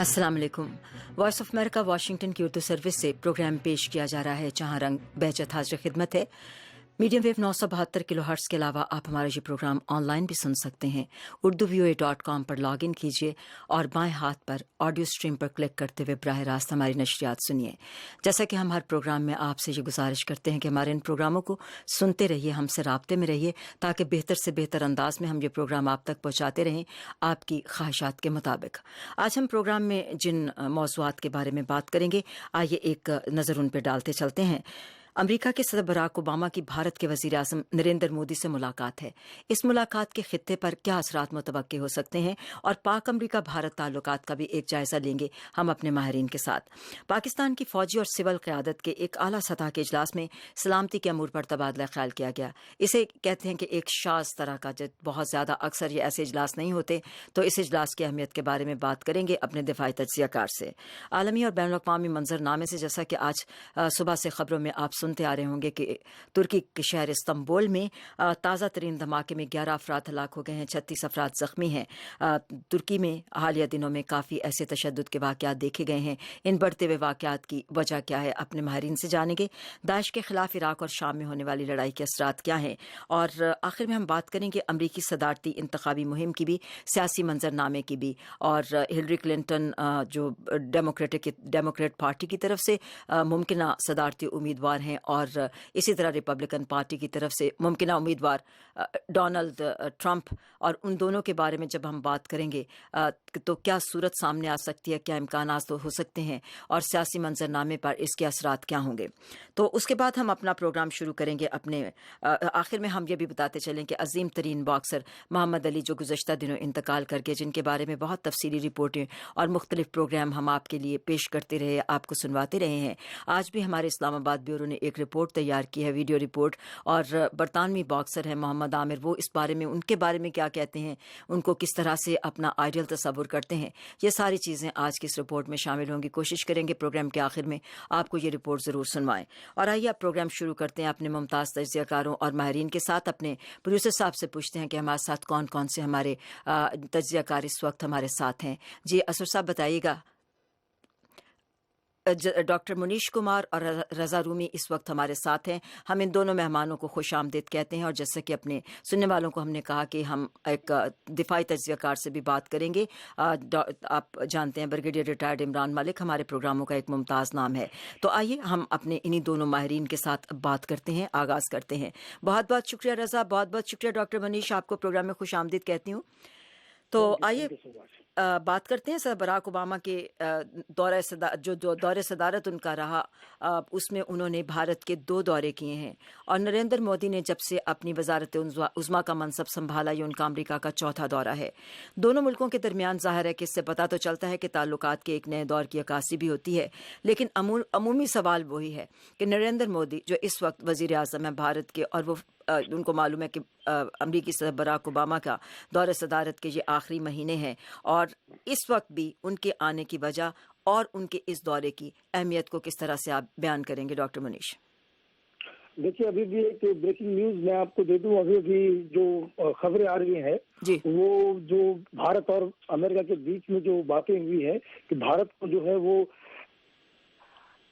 अस्सलाम वालेकुम। Voice of America Washington की उर्दू सर्विस से प्रोग्राम पेश किया जा रहा है जहां रंग बहजत हाजिर खिदमत है। मीडियम वेव 972 किलो हर्ट्ज के अलावा आप हमारा ये प्रोग्राम ऑनलाइन भी सुन सकते हैं। urduvoa.com पर लॉग इन कीजिए और बाएं हाथ पर ऑडियो स्ट्रीम पर क्लिक करते हुए बराह रास्त हमारी नशरियात सुनिए। जैसा कि हम हर प्रोग्राम में आपसे ये गुजारिश करते हैं कि हमारे इन प्रोग्रामों को सुनते रहिए, हमसे राब्ते में रहिए, ताकि बेहतर से बेहतर अंदाज में हम ये प्रोग्राम आप तक पहुंचाते रहें आपकी ख्वाहिशात के मुताबिक। आज हम प्रोग्राम में जिन मौज़ूआत के बारे में बात करेंगे, आइए एक नज़र उन पर डालते चलते हैं। अमरीका के सदर बराक ओबामा की भारत के वज़ीर आज़म नरेंद्र मोदी से मुलाकात है। इस मुलाकात के खित्ते पर क्या असरात मुतवक्के हो सकते हैं और पाक अमरीका भारत ताल्लुकात का भी एक जायजा लेंगे हम अपने माहिरीन के साथ। पाकिस्तान की फौजी और सिविल क़यादत के एक आला सतह के इजलास में सलामती के अमूर पर तबादला ख्याल किया गया। इसे कहते हैं कि एक शाज़ तरह का, जब बहुत ज़्यादा अक्सर ये ऐसे इजलास नहीं होते, तो इस इजलास की अहमियत के बारे में बात करेंगे अपने दिफाई तज्ज़ियाकार से। आलमी और बैनुल अक़वामी मंजरनामे से, जैसा कि आज सुबह से खबरों में आप सुनते आ रहे होंगे कि तुर्की के शहर इस्तांबुल में ताज़ा तरीन धमाके में 11 अफराद हलाक हो गए हैं, 36 अफराद जख्मी हैं। तुर्की में हालिया दिनों में काफ़ी ऐसे तशद्दुद के वाक़यात देखे गए हैं। इन बढ़ते हुए वाक़यात की वजह क्या है, अपने माहिरीन से जानेंगे। दाइश के खिलाफ इराक और शाम में होने वाली लड़ाई के असरात क्या हैं, और आखिर में हम बात करेंगे अमरीकी सदारती इंतखाबी मुहिम की भी, सियासी मंजरनामे की भी, और हिलरी क्लिंटन जो डेमोक्रेट पार्टी की तरफ से मुमकिना सदारती उम्मीदवार हैं, और इसी तरह रिपब्लिकन पार्टी की तरफ से मुमकिना उम्मीदवार डोनाल्ड ट्रंप, और उन दोनों के बारे में जब हम बात करेंगे तो क्या सूरत सामने आ सकती है, क्या इम्कानात तो हो सकते हैं, और सियासी मंजरनामे पर इसके असरात क्या होंगे। तो उसके बाद हम अपना प्रोग्राम शुरू करेंगे। अपने आखिर में हम ये भी बताते चलें कि अजीम तरीन बॉक्सर मोहम्मद अली, जो गुज़श्ता दिनों इंतकाल करके, जिनके बारे में बहुत तफसीली रिपोर्टें और मुख्तलिफ प्रोग्राम हम आपके लिए पेश करते रहे, आपको सुनवाते रहे हैं। आज भी हमारे इस्लामाबाद ब्यूरो ने एक रिपोर्ट तैयार की है, वीडियो रिपोर्ट, और बरतानवी बॉक्सर है मोहम्मद आमिर, वो इस बारे में, उनके बारे में क्या कहते हैं, उनको किस तरह से अपना आइडियल तस्वुर करते हैं, ये सारी चीज़ें आज की इस रिपोर्ट में शामिल होंगी। कोशिश करेंगे प्रोग्राम के आखिर में आपको ये रिपोर्ट ज़रूर सुनवाएं। और आइए आप प्रोग्राम शुरू करते हैं अपने मुमताज़ तज्ज़ियाकारों और माहिरीन के साथ। अपने प्रोड्यूसर साहब से पूछते हैं कि हमारे साथ कौन कौन से हमारे तज्ज़ियाकार इस वक्त हमारे साथ हैं। जी असर साहब बताइएगा। डॉक्टर मुनीश कुमार और रज़ा रूमी इस वक्त हमारे साथ हैं। हम इन दोनों मेहमानों को खुश आमदीद कहते हैं, और जैसे कि अपने सुनने वालों को हमने कहा कि हम एक दिफाई तज्ज़ियाकार से भी बात करेंगे। आप जानते हैं ब्रिगेडियर रिटायर्ड इमरान मलिक हमारे प्रोग्रामों का एक मुमताज़ नाम है। तो आइए हम अपने इन्हीं दोनों माहिरीन के साथ बात करते हैं, आगाज़ करते हैं। बहुत बहुत शुक्रिया रज़ा, बहुत बहुत शुक्रिया डॉक्टर मुनीश, आपको प्रोग्राम में खुश आमदीद कहती हूँ। तो आइए बात करते हैं सर बराक ओबामा के दौरे सदारत उनका रहा, उसमें उन्होंने भारत के 2 दौरे किए हैं, और नरेंद्र मोदी ने जब से अपनी वजारत उज़्मा का मनसब संभाला, ये उनका अमेरिका का 4था दौरा है। दोनों मुल्कों के दरमियान ज़ाहिर है कि इससे पता तो चलता है कि ताल्लुकात के एक नए दौर की अक्कासी भी होती है, लेकिन अमूमी सवाल वही है कि नरेंद्र मोदी जो इस वक्त वज़ीर आज़म है भारत के, और वो उनको मालूम है कि अमरीकी सदर बराक ओबामा का दौरे सदारत के ये आखिरी महीने हैं, और इस वक्त भी उनके आने की वजह और उनके इस दौरे की अहमियत को किस तरह से आप बयान करेंगे डॉक्टर मुनीश? देखिए, अभी भी एक ब्रेकिंग न्यूज मैं आपको दे दूं। अभी भी जो खबरें आ रही हैं वो जो भारत और अमेरिका के बीच में जो बातें हुई है कि भारत को जो है वो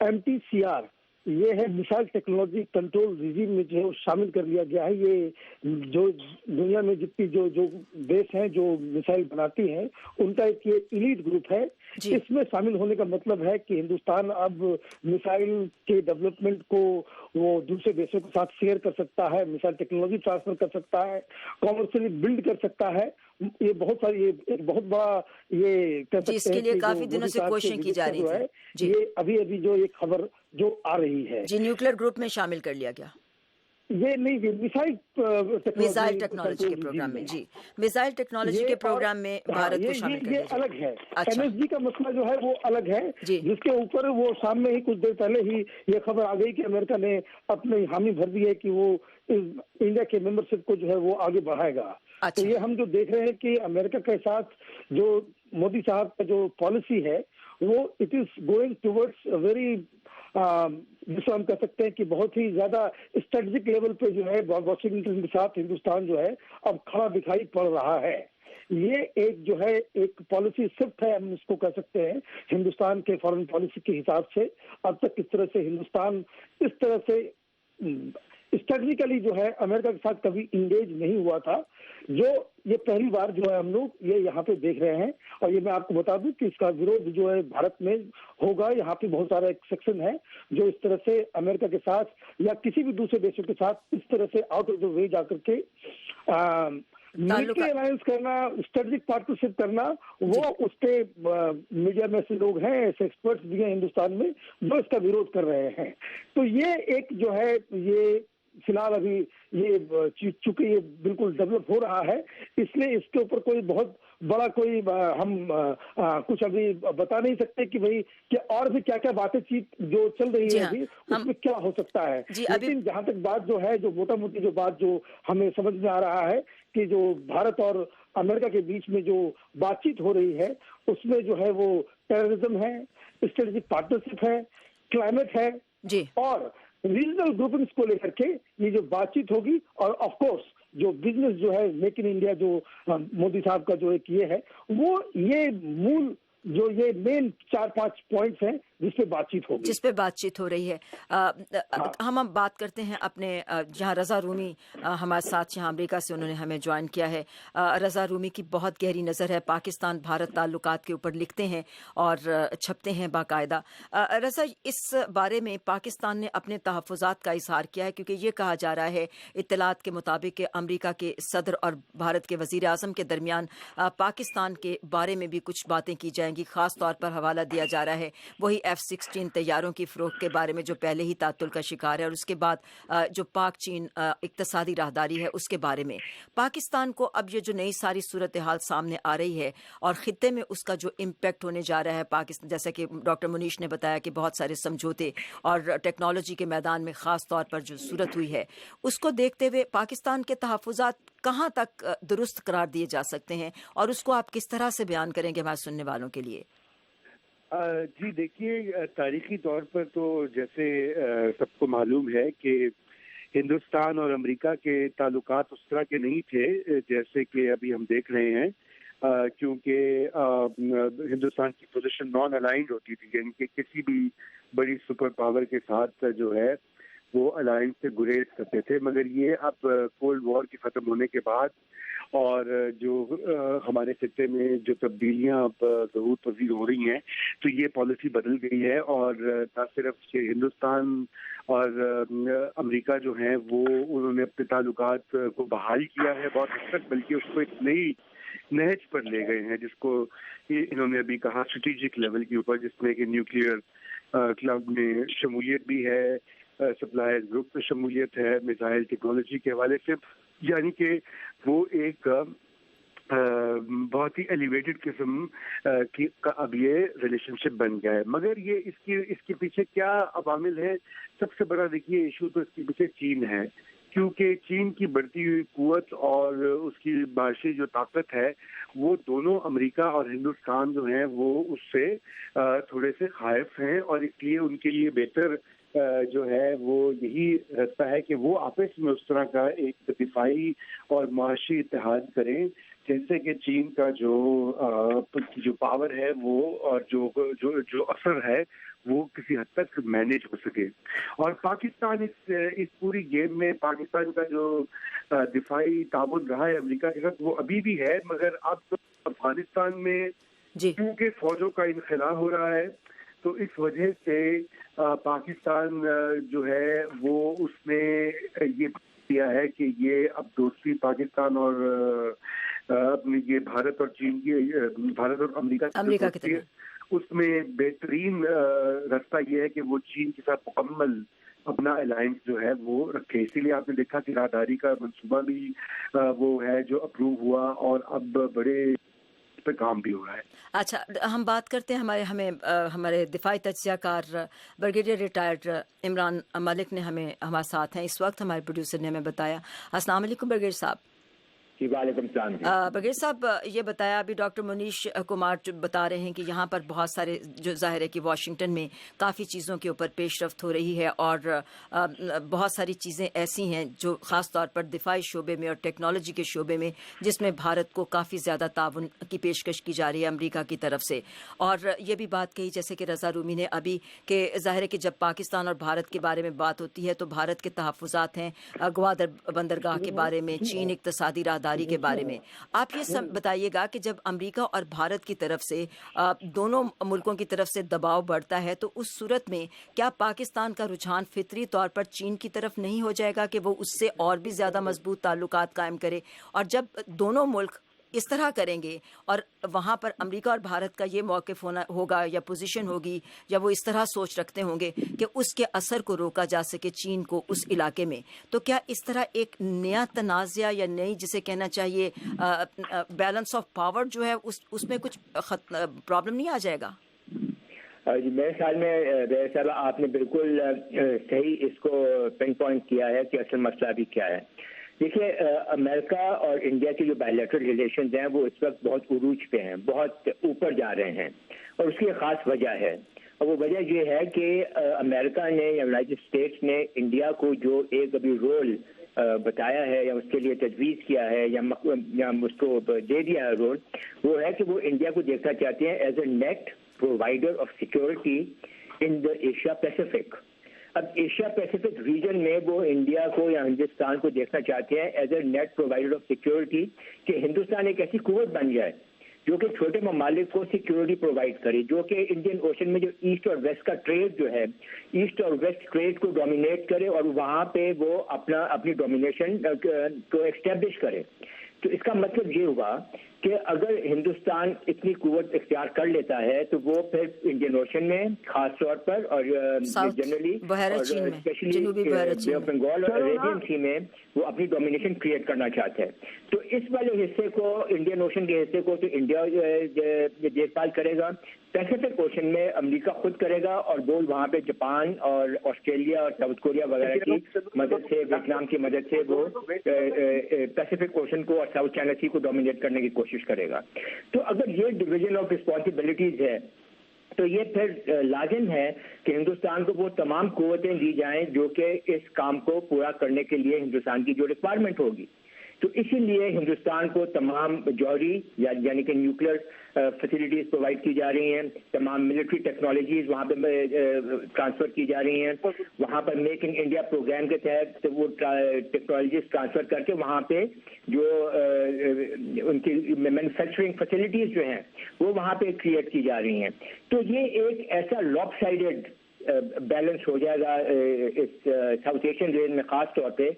MTCR, ये है मिसाइल टेक्नोलॉजी कंट्रोल रिजीम में जो शामिल कर लिया गया है। ये जो दुनिया में जितनी जो देश हैं जो मिसाइल बनाती हैं, उनका एक ये इलीट ग्रुप है। इसमें शामिल होने का मतलब है कि हिंदुस्तान अब मिसाइल के डेवलपमेंट को वो दूसरे देशों के साथ शेयर कर सकता है, मिसाइल टेक्नोलॉजी ट्रांसफर कर सकता है, कॉमर्शियली बिल्ड कर सकता है। ये बहुत सारी, ये एक बहुत बड़ा, ये कह सकते हैं इसके लिए काफी दिनों से कोशिश की जा रही है। ये अभी जो एक खबर जो आ रही है जी, न्यूक्लियर ग्रुप में शामिल कर लिया गया। ये नहीं, मिसाइल टेक्नोलॉजी के प्रोग्राम में, जी मिसाइल टेक्नोलॉजी के प्रोग्राम में भारत को शामिल कर लिया। ये अलग है। MSG का मसला जो है वो अलग है, जिसके ऊपर वो सामने ही कुछ देर पहले ही ये खबर आ गई कि अमेरिका ने अपनी हामी भर दी है कि वो इंडिया के मेंबरशिप को जो है वो आगे बढ़ाएगा। तो ये हम जो देख रहे हैं कि अमेरिका के साथ जो मोदी साहब का जो पॉलिसी है वो it is going towards very, जिसको हम कह सकते हैं कि बहुत ही ज्यादा स्ट्रेटेजिक लेवल पे जो है वाशिंगटन के साथ हिंदुस्तान जो है अब खड़ा दिखाई पड़ रहा है। ये एक जो है एक पॉलिसी शिफ्ट है, हम इसको कह सकते हैं, हिंदुस्तान के फॉरेन पॉलिसी के हिसाब से। अब तक इस तरह से हिंदुस्तान इस तरह से स्ट्रेटजिकली जो है अमेरिका के साथ कभी इंगेज नहीं हुआ था, जो ये पहली बार जो है हम लोग ये यहाँ पे देख रहे हैं। और ये मैं आपको बता दूं कि इसका विरोध जो है भारत में होगा। यहाँ पे बहुत सारा एक सेक्शन है जो इस तरह से अमेरिका के साथ या किसी भी दूसरे देशों के साथ इस तरह से आउट ऑफ द वे जाकर के मिलिट्री अलायंस करना, स्ट्रेटेजिक पार्टनरशिप करना, वो उस पे मीडिया में से लोग हैं, ऐसे एक्सपर्ट्स भी हैं हिंदुस्तान में जो इसका विरोध कर रहे हैं। तो ये एक जो है ये फिलहाल अभी ये चूंकि ये बिल्कुल डेवलप हो रहा है, इसलिए इसके ऊपर कोई बहुत बड़ा कोई हम कुछ अभी बता नहीं सकते कि भाई कि और भी क्या क्या बातें चीज जो चल रही है अभी उसमें क्या हो सकता है। लेकिन जहां तक बात जो है, जो मोटा मोटी जो बात जो हमें समझ में आ रहा है कि जो भारत और अमेरिका के बीच में जो बातचीत हो रही है उसमें जो है वो टेररिज्म है, स्ट्रेटेजिक पार्टनरशिप है, क्लाइमेट है जी, और रीजनल ग्रुपिंग्स को लेकर के ये जो बातचीत होगी। और ऑफ कोर्स जो बिजनेस जो है मेक इन इंडिया जो मोदी साहब का जो एक ये है, वो ये मूल जो ये मेन 4-5 पॉइंट्स हैं जिस पे बातचीत होगी, जिस पे बातचीत हो रही है। हम अब बात करते हैं अपने जहाँ रज़ा रूमी हमारे साथ यहाँ अमेरिका से उन्होंने हमें ज्वाइन किया है। रज़ा रूमी की बहुत गहरी नज़र है, पाकिस्तान भारत ताल्लुकात के ऊपर लिखते हैं और छपते हैं बाकायदा। रज़ा, इस बारे में पाकिस्तान ने अपने तहफ़्फ़ुज़ात का इजहार किया है, क्योंकि ये कहा जा रहा है इत्तलात के मुताबिक कि अमरीका के सदर और भारत के वज़ीर आज़म के दरमियान पाकिस्तान के बारे में भी कुछ बातें की जाएंगी। ख़ास तौर पर हवाला दिया जा रहा है वही F-16 तैयारों की फ़रोख्त के बारे में जो पहले ही तातुल का शिकार है, और उसके बाद जो पाक चीन इक़्तिसादी राहदारी है उसके बारे में। पाकिस्तान को अब ये जो नई सारी सूरत हाल सामने आ रही है और ख़ित्ते में उसका जो इम्पेक्ट होने जा रहा है, पाकिस्तान जैसा कि डॉक्टर मुनीश ने बताया कि बहुत सारे समझौते और टेक्नोलॉजी के मैदान में ख़ास तौर पर जो सूरत हुई है, उसको देखते हुए पाकिस्तान के तहफ़्फ़ुज़ात कहाँ तक दुरुस्त करार दिए जा सकते हैं और उसको आप किस तरह से बयान करेंगे हमारे सुनने वालों के लिए? जी देखिए, तारीखी तौर पर तो जैसे सबको मालूम है कि हिंदुस्तान और अमेरिका के ताल्लुकात उस तरह के नहीं थे जैसे कि अभी हम देख रहे हैं, क्योंकि हिंदुस्तान की पोजीशन नॉन अलाइंड होती थी, यानी कि किसी भी बड़ी सुपर पावर के साथ जो है वो अलायंस से गुरेज करते थे। मगर ये अब कोल्ड वॉर के ख़त्म होने के बाद और जो हमारे खित्ते में जो तब्दीलियां अब ज़रूर पजीर हो रही हैं, तो ये पॉलिसी बदल गई है। और न सिर्फ हिंदुस्तान और अमेरिका जो हैं वो उन्होंने अपने ताल्लुकात को बहाल किया है बहुत हद तक, बल्कि उसको एक नई नहज पर ले गए हैं, जिसको इन्होंने अभी कहा स्ट्रेटेजिक लेवल के ऊपर, जिसमें कि न्यूक्लियर क्लब में शमूलियत भी है, सप्लायर्स ग्रुप में शमूलियत है, मिसाइल टेक्नोलॉजी के हवाले से, यानी कि वो एक बहुत ही एलिवेटेड किस्म की का अब ये रिलेशनशिप बन गया है। मगर ये इसके पीछे क्या अवामिल है? सबसे बड़ा देखिए इशू तो इसके पीछे चीन है, क्योंकि चीन की बढ़ती हुई कुव्वत और उसकी माशी जो ताकत है, वो दोनों अमेरिका और हिंदुस्तान जो हैं वो उससे थोड़े से खाइफ हैं, और इसलिए उनके लिए बेहतर जो है वो यही रहता है कि वो आपस में उस तरह का एक दिफाई और माशी इत्तेहाद करें, जैसे कि चीन का जो पावर है वो और जो असर है वो किसी हद तक मैनेज हो सके। और पाकिस्तान इस पूरी गेम में पाकिस्तान का जो दिफाई ताबुन रहा है अमेरिका के साथ, वो अभी भी है, मगर अब तो अफगानिस्तान में क्योंकि फौजों का इनखला हो रहा है, तो इस वजह से पाकिस्तान जो है वो उसने ये किया है कि ये अब दोस्ती पाकिस्तान और ये भारत और चीन की, भारत और अमेरिका की उसमें बेहतरीन रास्ता ये है कि वो चीन के साथ मुकम्मल अपना अलायंस जो है वो रखे। इसीलिए आपने देखा कि राहदारी का मंसूबा भी वो है जो अप्रूव हुआ, और अब बड़े पे काम भी हो रहा है। अच्छा, हम बात करते हैं हमारे दिफाई तज्ज़ियाकार ब्रिगेडियर रिटायर्ड इमरान मलिक ने हमारे साथ हैं इस वक्त, हमारे प्रोड्यूसर ने हमें बताया। अस्सलाम वालेकुम ब्रिगेडियर साहब। جی وعلیکم السلام جی۔ بغیر صاحب یہ بتایا ابھی ڈاکٹر منیش کمار بتا رہے ہیں کہ یہاں پر بہت سارے جو ظاہر ہے کہ واشنگٹن میں کافی چیزوں کے اوپر پیش رفت ہو رہی ہے اور بہت ساری چیزیں ایسی ہیں جو خاص طور پر دفاعی شعبے میں اور ٹیکنالوجی کے شعبے میں جس میں بھارت کو کافی زیادہ تعاون کی پیشکش کی جا رہی ہے امریکہ کی طرف سے۔ اور یہ بھی بات کہی جیسے کہ رضا رومی نے ابھی کہ ظاہر ہے کہ جب پاکستان اور بھارت کے بارے میں بات ہوتی ہے تو بھارت کے تحفظات ہیں گوادر بندرگاہ کے بارے میں، چین اقتصادی راہداری کے بارے میں۔ آپ یہ سب بتائیے گا کہ جب امریکہ اور بھارت کی طرف سے دونوں ملکوں کی طرف سے دباؤ بڑھتا ہے تو اس صورت میں کیا پاکستان کا رجحان فطری طور پر چین کی طرف نہیں ہو جائے گا کہ وہ اس سے اور بھی زیادہ مضبوط تعلقات قائم کرے؟ اور جب دونوں ملک اس طرح کریں گے اور وہاں پر امریکہ اور بھارت کا یہ موقف ہوگا یا پوزیشن ہوگی یا وہ اس طرح سوچ رکھتے ہوں گے کہ اس کے اثر کو روکا جا سکے چین کو اس علاقے میں، تو کیا اس طرح ایک نیا تنازع یا نئی جسے کہنا چاہیے بیلنس آف پاور جو ہے اس میں کچھ پرابلم نہیں آ جائے گا؟ جی میرے خیال میں صاحب آپ نے بالکل صحیح اس کو پن پوائنٹ کیا ہے کہ اصل مسئلہ بھی کیا ہے۔ دیکھیے امریکہ اور انڈیا کے جو بائیلیٹرل ریلیشنز ہیں وہ اس وقت بہت عروج پہ ہیں، بہت اوپر جا رہے ہیں، اور اس کی ایک خاص وجہ ہے، اور وہ وجہ یہ ہے کہ امریکہ نے یا یونائٹڈ اسٹیٹس نے انڈیا کو جو ایک ابھی رول بتایا ہے یا اس کے لیے تجویز کیا ہے یا اس کو دے دیا ہے رول، وہ ہے کہ وہ انڈیا کو دیکھنا چاہتے ہیں as a net provider of security in the Asia Pacific. اب ایشیا پیسیفک ریجن میں وہ انڈیا کو یا ہندوستان کو دیکھنا چاہتے ہیں as a net provider of security, کہ ہندوستان ایک ایسی قوت بن جائے جو کہ چھوٹے ممالک کو سیکورٹی پرووائڈ کرے، جو کہ انڈین اوشن میں جو ایسٹ اور ویسٹ کا ٹریڈ جو ہے، ایسٹ اور ویسٹ ٹریڈ کو ڈومینیٹ کرے اور وہاں پہ وہ اپنی ڈومینیشن کو ایسٹیبلش کرے۔ تو اس کا مطلب یہ ہوا کہ اگر ہندوستان اتنی قوت اختیار کر لیتا ہے تو وہ پھر انڈین اوشن میں خاص طور پر اور جنرلی اسپیشلی بے آف بنگال اور عربین سی میں وہ اپنی ڈومینیشن کریٹ کرنا چاہتا ہے۔ تو اس والے حصے کو، انڈین اوشن کے حصے کو تو انڈیا دیکھ بھال کرے گا، پیسیفک اوشن میں امریکہ خود کرے گا، اور وہ وہاں پہ جاپان اور آسٹریلیا اور ساؤتھ کوریا وغیرہ کی مدد سے، ویتنام کی مدد سے وہ پیسیفک اوشن کو اور ساؤتھ چائنا سی کو ڈومینیٹ کرنے کی کوشش کرے گا۔ تو اگر یہ ڈویژن آف رسپانسبلٹیز ہے تو یہ پھر لازم ہے کہ ہندوستان کو وہ تمام قوتیں دی جائیں جو کہ اس کام کو پورا کرنے کے لیے ہندوستان کی جو ریکوائرمنٹ ہوگی۔ تو اسی لیے ہندوستان کو تمام جوہری یعنی کہ نیوکلیر فیسلٹیز پرووائڈ کی جا رہی ہیں، تمام ملٹری ٹیکنالوجیز وہاں پہ ٹرانسفر کی جا رہی ہیں، وہاں پر میک ان انڈیا پروگرام کے تحت وہ ٹیکنالوجیز ٹرانسفر کر کے وہاں پہ جو ان کی مینوفیکچرنگ فیسلٹیز جو ہیں وہ وہاں پہ کریٹ کی جا رہی ہیں۔ تو یہ ایک ایسا لاپ سائڈڈ بیلنس ہو جائے گا اس ساؤتھ ایشین ریجن میں خاص طور پہ،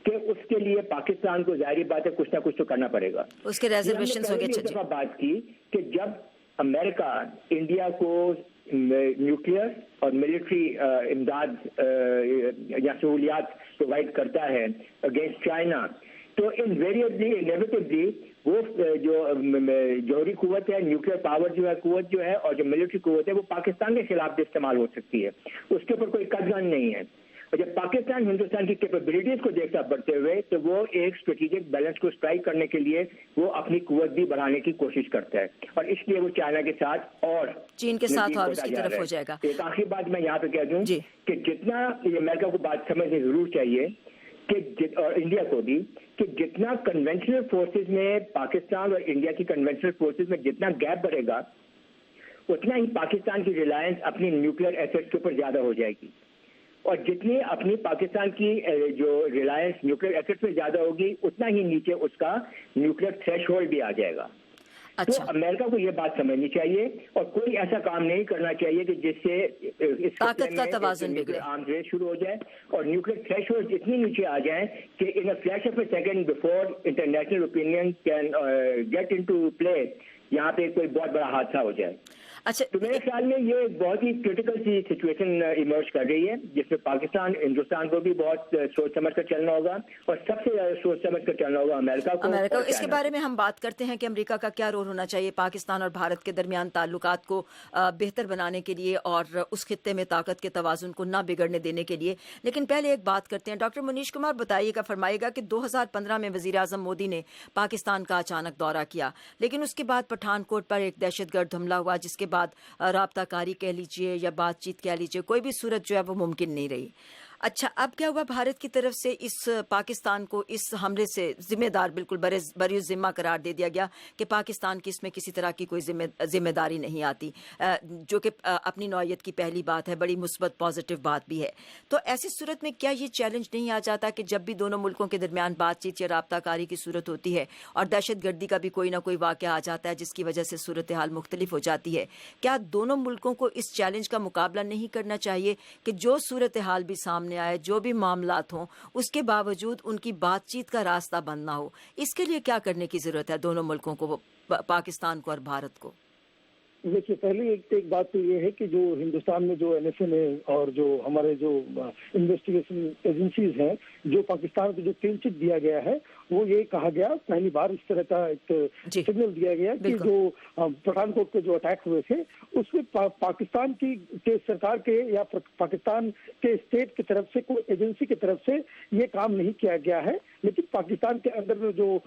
کہ اس کے لیے پاکستان کو ظاہری بات ہے کچھ نہ کچھ تو کرنا پڑے گا۔ اس کے ریزرویشنز ہو گئے۔ دفعہ بات کی کہ جب امریکہ انڈیا کو نیوکلیئر اور ملٹری امداد یا سہولیات پرووائڈ کرتا ہے اگینسٹ چائنا، تو انیویٹیبلی وہ جو جوہری قوت ہے، نیوکلیئر پاور جو ہے قوت جو ہے، اور جو ملٹری قوت ہے وہ پاکستان کے خلاف بھی استعمال ہو سکتی ہے، اس کے اوپر کوئی قدغن نہیں ہے۔ اور جب پاکستان ہندوستان کی کیپیبلٹیز کو دیکھتا بڑھتے ہوئے تو وہ ایک اسٹریٹجک بیلنس کو اسٹرائک کرنے کے لیے وہ اپنی قوت بھی بڑھانے کی کوشش کرتا ہے، اور اس لیے وہ چائنا کے ساتھ اور چین کے ساتھ اور اس کی طرف ہو جائے گا۔ ایک آخری بات میں یہاں پہ کہہ دوں کہ جتنا یہ امریکہ کو بات سمجھنی ضرور چاہیے کہ اور انڈیا کو بھی، کہ جتنا کنونشنل فورسز میں پاکستان اور انڈیا کی کنونشنل فورسز میں جتنا گیپ بڑھے گا اتنا ہی پاکستان کی ریلائنس اپنی نیوکلیئر ایسیٹس کے اوپر زیادہ ہو جائے گی، اور جتنی اپنی پاکستان کی جو ریلائنس نیوکلیئر ایسیٹس میں زیادہ ہوگی اتنا ہی نیچے اس کا نیوکلیئر تھریش ہولڈ بھی آ جائے گا۔ تو امریکہ کو یہ بات سمجھنی چاہیے اور کوئی ایسا کام نہیں کرنا چاہیے کہ جس سے اس طاقت کا توازن بگڑے، آرمز ریس شروع ہو جائے اور نیوکلیئر تھریش ہولڈ اتنی نیچے آ جائیں کہ in a flash of a second before international opinion can get into play यहाँ पे कोई बहुत बड़ा हादसा हो जाए। अच्छा, तो मेरे ख्याल में ये एक बहुत ही क्रिटिकल सी सिचुएशन इमर्ज कर रही है, जिसमें पाकिस्तान, हिंदुस्तान को भी बहुत सोच समझ कर चलना होगा, और सबसे ज्यादा सोच समझ कर चलना होगा अमेरिका को। इसके बारे में हम बात करते हैं कि अमेरिका का क्या रोल होना चाहिए पाकिस्तान और भारत के दरमियान ताल्लुकात को बेहतर बनाने के लिए और उस खित्ते में ताकत के तवाजुन को ना बिगड़ने देने के लिए। लेकिन पहले एक बात करते हैं, डॉक्टर मुनीश कुमार बताइएगा, फरमाइएगा कि 2015 में वजीर आजम मोदी ने पाकिस्तान का अचानक दौरा किया, लेकिन उसके बाद पठानकोट पर एक दहशतगर्द हमला हुआ, जिसके बाद राब्ताकारी कह लीजिए या बातचीत कह लीजिए, कोई भी सूरत जो है वो मुमकिन नहीं रही। अच्छा, अब क्या हुआ, भारत की तरफ से इस पाकिस्तान को इस हमले से जिम्मेदार बिल्कुल बरी जिम्मा करार दे दिया गया कि पाकिस्तान की इसमें किसी तरह की कोई जिम्मेदारी नहीं आती, जो कि अपनी नौयत की पहली बात है, बड़ी मुस्बत पॉजिटिव बात भी है। तो ऐसी सूरत में क्या ये चैलेंज नहीं आ जाता कि जब भी दोनों मुल्कों के दरमियान बातचीत या राब्ताकारी की सूरत होती है और दहशत गर्दी का भी कोई ना कोई वाक़या आ जाता है जिसकी वजह से सूरत हाल मुख्तलिफ हो जाती है, क्या दोनों मुल्कों को इस चैलेंज का मुकाबला नहीं करना चाहिए कि जो सूरत हाल भी सामने आए, जो भी मामलात हों, उसके बावजूद उनकी बातचीत का रास्ता बंद ना हो? इसके लिए क्या करने की जरूरत है दोनों मुल्कों को, पाकिस्तान को और भारत को? देखिए, पहले एक बात तो ये है कि जो हिंदुस्तान में जो NSA है और जो हमारे जो इन्वेस्टिगेशन एजेंसीज हैं, जो पाकिस्तान को जो क्लीन चिट दिया गया है, वो ये कहा गया, पहली बार इस तरह का एक सिग्नल दिया गया कि जो पठानकोट के जो अटैक हुए थे उसमें पाकिस्तान की सरकार के या पाकिस्तान के स्टेट की तरफ से, कोई एजेंसी की तरफ से ये काम नहीं किया गया है, लेकिन पाकिस्तान के अंदर में जो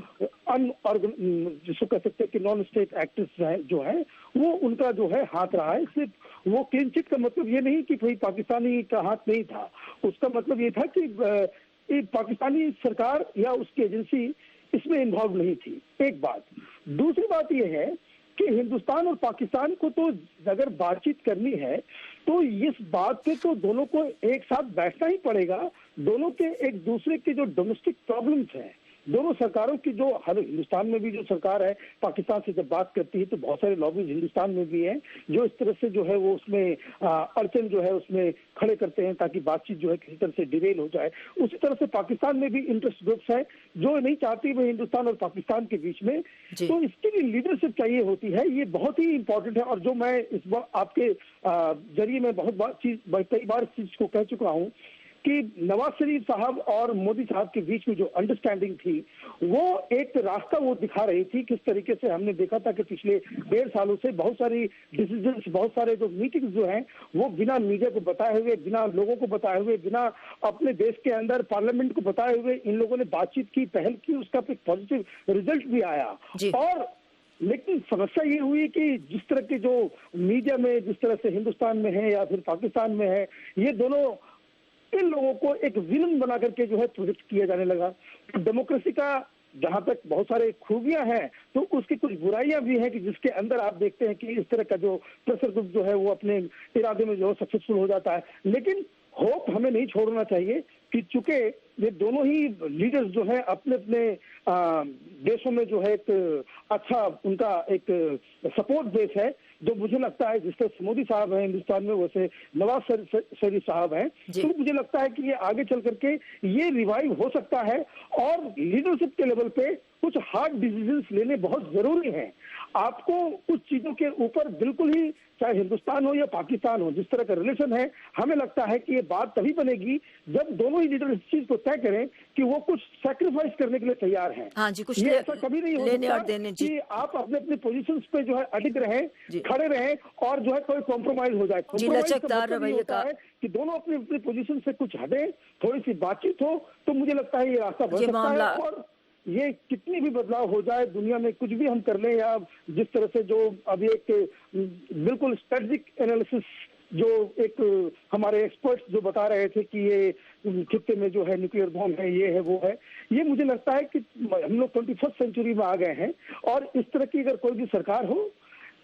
जिसको कह सकते हैं कि नॉन स्टेट एक्टर्स जो है वो उनका जो है हाथ रहा है। सिर्फ वो क्लीन चिट का मतलब ये नहीं कि भाई पाकिस्तानी का हाथ नहीं था, उसका मतलब ये था कि पाकिस्तानी सरकार या उसकी एजेंसी इसमें इन्वॉल्व नहीं थी, एक बात। दूसरी बात यह है कि हिंदुस्तान और पाकिस्तान को तो अगर बातचीत करनी है तो इस बात पे तो दोनों को एक साथ बैठना ही पड़ेगा। दोनों के एक दूसरे के जो डोमेस्टिक प्रॉब्लम्स हैं, दोनों सरकारों की जो, हर हिंदुस्तान में भी जो सरकार है पाकिस्तान से जब बात करती है तो बहुत सारे लॉबीज हिंदुस्तान में भी हैं जो इस तरह से जो है वो उसमें अड़चन जो है उसमें खड़े करते हैं ताकि बातचीत जो है किसी तरह से डिरेल हो जाए। उसी तरह से पाकिस्तान में भी इंटरेस्ट ग्रुप्स है जो नहीं चाहती वो हिंदुस्तान और पाकिस्तान के बीच में, तो इसके लिए लीडरशिप चाहिए होती है। ये बहुत ही इंपॉर्टेंट है और जो मैं इस बार आपके जरिए में कई बार इस चीज को कह चुका हूँ कि नवाज शरीफ साहब और मोदी साहब के बीच में जो अंडरस्टैंडिंग थी वो एक रास्ता वो दिखा रही थी। किस तरीके से हमने देखा था कि पिछले 1.5 सालों से बहुत सारी डिसीजंस, बहुत सारे जो मीटिंग्स जो हैं वो बिना मीडिया को बताए हुए, बिना लोगों को बताए हुए, बिना अपने देश के अंदर पार्लियामेंट को बताए हुए इन लोगों ने बातचीत की, पहल की, उसका एक पॉजिटिव रिजल्ट भी आया। और लेकिन समस्या ये हुई कि जिस तरह के जो मीडिया में जिस तरह से हिंदुस्तान में है या फिर पाकिस्तान में है, ये दोनों इन लोगों को एक विलन बना करके जो है प्रोजेक्ट किया जाने लगा। डेमोक्रेसी का जहां तक बहुत सारे खूबियां हैं तो उसकी कुछ बुराइयां भी हैं कि जिसके अंदर आप देखते हैं कि इस तरह का जो प्रेशर ग्रुप जो है वो अपने इरादे में जो सक्सेसफुल हो जाता है। लेकिन होप हमें नहीं छोड़ना चाहिए कि चूंकि ये दोनों ही लीडर्स जो है अपने अपने देशों में जो है एक अच्छा उनका एक सपोर्ट बेस है, जो मुझे लगता है जिस तरह मोदी साहब हैं हिंदुस्तान में वैसे नवाज शरीफ साहब हैं, तो मुझे लगता है कि ये आगे चल करके ये रिवाइव हो सकता है और लीडरशिप के लेवल पे कुछ हार्ड डिसीजंस लेने बहुत जरूरी हैं। आपको कुछ चीजों के ऊपर बिल्कुल ही, चाहे हिंदुस्तान हो या पाकिस्तान हो, जिस तरह का रिलेशन है, हमें लगता है कि ये बात तभी बनेगी जब दोनों ही लीडर इस चीज को तय करें कि वो कुछ सैक्रिफाइस करने के लिए तैयार हैं। हाँ जी, कुछ ये ऐसा कभी नहीं हो सकता कि आप अपने अपने पोजीशंस पे जो है अडिग रहें, खड़े रहें और जो है कोई कॉम्प्रोमाइज हो जाए। होता है कि दोनों अपनी अपनी पोजीशन से कुछ हटे, थोड़ी सी बातचीत हो, तो मुझे लगता है ये रास्ता बन सकता है। और ये कितनी भी बदलाव हो जाए दुनिया में, कुछ भी हम कर लें, या जिस तरह से जो अभी एक बिल्कुल स्ट्रेटेजिक एनालिसिस जो एक हमारे एक्सपर्ट्स जो बता रहे थे कि ये खित्ते में जो है न्यूक्लियर बॉम्ब है, ये है वो है, ये मुझे लगता है कि हम लोग 21st सेंचुरी में आ गए हैं। और इस तरह की अगर कोई भी सरकार हो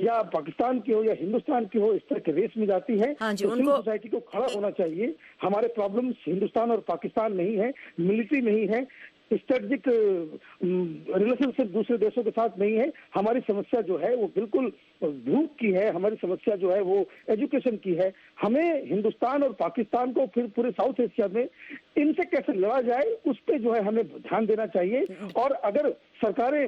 या पाकिस्तान की हो या हिंदुस्तान की हो, इस तरह के रेस में जाती है तो सिविल सोसाइटी को खड़ा होना चाहिए। हमारे प्रॉब्लम्स हिंदुस्तान और पाकिस्तान नहीं है, मिलिट्री नहीं है, स्ट्रेटेजिक रिलेशनशिप दूसरे देशों के साथ नहीं है। हमारी समस्या जो है वो बिल्कुल भूख की है, हमारी समस्या जो है वो एजुकेशन की है। हमें हिंदुस्तान और पाकिस्तान को, फिर पूरे साउथ एशिया में इनसे कैसे लड़ा जाए उस पर जो है हमें ध्यान देना चाहिए। और अगर सरकारें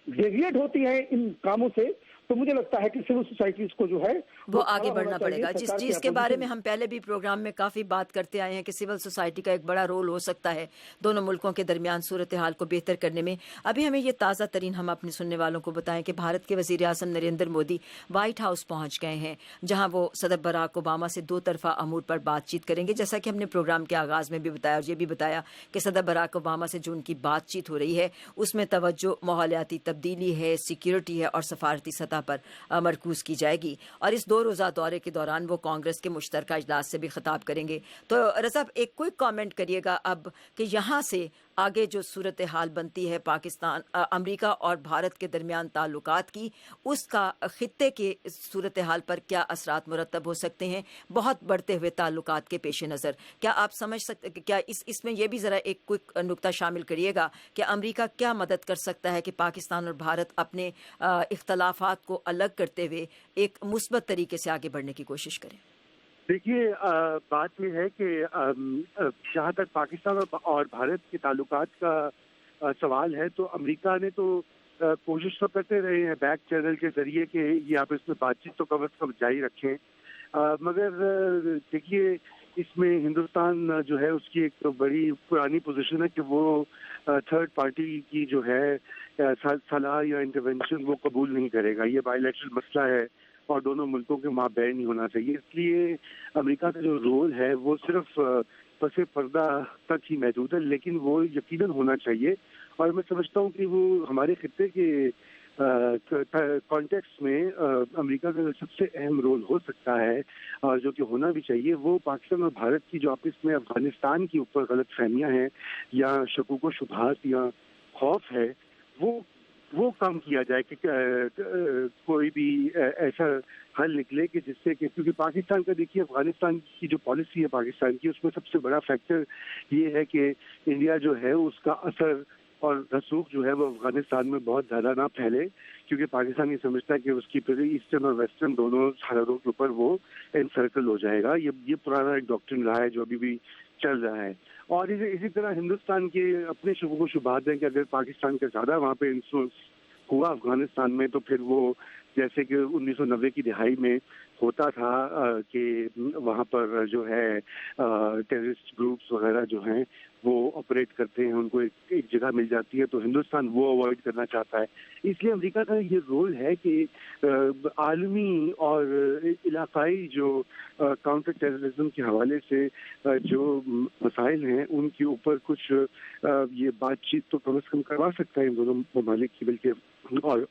डेविएट होती हैं इन कामों से, तो मुझे लगता है कि सिविल सोसाइटीज को जो है वो आगे बढ़ना पड़ेगा। जिस चीज के बारे में हम पहले भी प्रोग्राम में काफी बात करते आए हैं कि सिविल सोसाइटी का एक बड़ा रोल हो सकता है दोनों मुल्कों के दरमियान सूरत हाल को बेहतर करने में। अभी हमें ये ताज़ा तरीन हम अपने सुनने वालों को बताएं कि भारत के वजीर आज़म नरेंद्र मोदी व्हाइट हाउस पहुंच गए हैं, जहां वो सदर बराक ओबामा से 2 तरफा अमूर पर बातचीत करेंगे। जैसा कि हमने प्रोग्राम के आगाज में भी बताया और ये भी बताया कि सदर बराक ओबामा से जो उनकी बातचीत हो रही है उसमें तवज्जो माहौलियाती तब्दीली है, सिक्योरिटी है और सफारती सतह पर मरकूज की जाएगी। और इस 2 रोज़ा दौरे के दौरान वो कांग्रेस के मुश्तरका इजलास से भी खिताब करेंगे। तो रज़ा, एक क्विक कमेंट करिएगा अब कि यहाँ से आगे जो सूरत हाल बनती है पाकिस्तान, अमेरिका और भारत के दरमियान ताल्लुकात की, उसका खित्ते के सूरत हाल पर क्या असरात मुरतब हो सकते हैं बहुत बढ़ते हुए ताल्लुकात के पेश नज़र? क्या आप समझ सकते, क्या इसमें यह भी ज़रा एक क्विक नुक्ता शामिल करिएगा कि अमेरिका क्या मदद कर सकता है कि पाकिस्तान और भारत अपने इख्तलाफात को अलग करते हुए एक मुस्बत तरीके से आगे बढ़ने की कोशिश करें? देखिए, बात यह है कि जहाँ तक पाकिस्तान और भारत के ताल्लुकात का सवाल है, तो अमेरिका ने तो कोशिश तो करते रहे हैं बैक चैनल के जरिए कि ये आप इसमें बातचीत तो कम से कम जारी रखें, मगर देखिए इसमें हिंदुस्तान जो है उसकी एक तो बड़ी पुरानी पोजीशन है कि वो थर्ड पार्टी की जो है सलाह या इंटरवेंशन वो कबूल नहीं करेगा। ये बायलैटरल मसला है और दोनों मुल्कों के माबैन ही होना चाहिए। इसलिए अमेरिका का जो रोल है वो सिर्फ पसे पर्दा तक ही महदूद है, लेकिन वो यकीनन होना चाहिए। और मैं समझता हूँ कि वो हमारे खित्ते के कॉन्टेक्स्ट में अमेरिका का जो सबसे अहम रोल हो सकता है और जो कि होना भी चाहिए, वो पाकिस्तान और भारत की जो आपस में अफगानिस्तान के ऊपर गलत फहमियाँ हैं या शकूक व शुबहात या खौफ है, वो काम किया जाए कि कोई भी ऐसा हल निकले कि जिससे कि, क्योंकि पाकिस्तान का देखिए अफगानिस्तान की जो पॉलिसी है पाकिस्तान की, उसमें सबसे बड़ा फैक्टर ये है कि इंडिया जो है उसका असर और रसूख जो है वो अफगानिस्तान में बहुत ज़्यादा ना फैले, क्योंकि पाकिस्तान ये समझता है कि उसकी ईस्टर्न और वेस्टर्न दोनों सरहदों के ऊपर वो एनसर्कल हो जाएगा। ये पुराना एक डॉक्ट्रिन रहा है जो अभी भी चल रहा है। और इसी तरह हिंदुस्तान के अपने शुबह शुबहात हैं कि अगर पाकिस्तान का ज़्यादा वहाँ पे इंफ्लुएंस हुआ अफगानिस्तान में, तो फिर वो जैसे कि 1990 की दिहाई में होता था कि वहाँ पर जो है टेररिस्ट ग्रुप्स वगैरह जो हैं वो ऑपरेट करते हैं, उनको एक जगह मिल जाती है, तो हिंदुस्तान वो अवॉइड करना चाहता है। इसलिए अमेरिका का ये रोल है कि आलमी और इलाकाई जो काउंटर टेररिज्म के हवाले से जो मसाइल हैं उनके ऊपर कुछ ये बातचीत तो कम से कम करवा सकता है इन दोनों ममालिक की, बल्कि और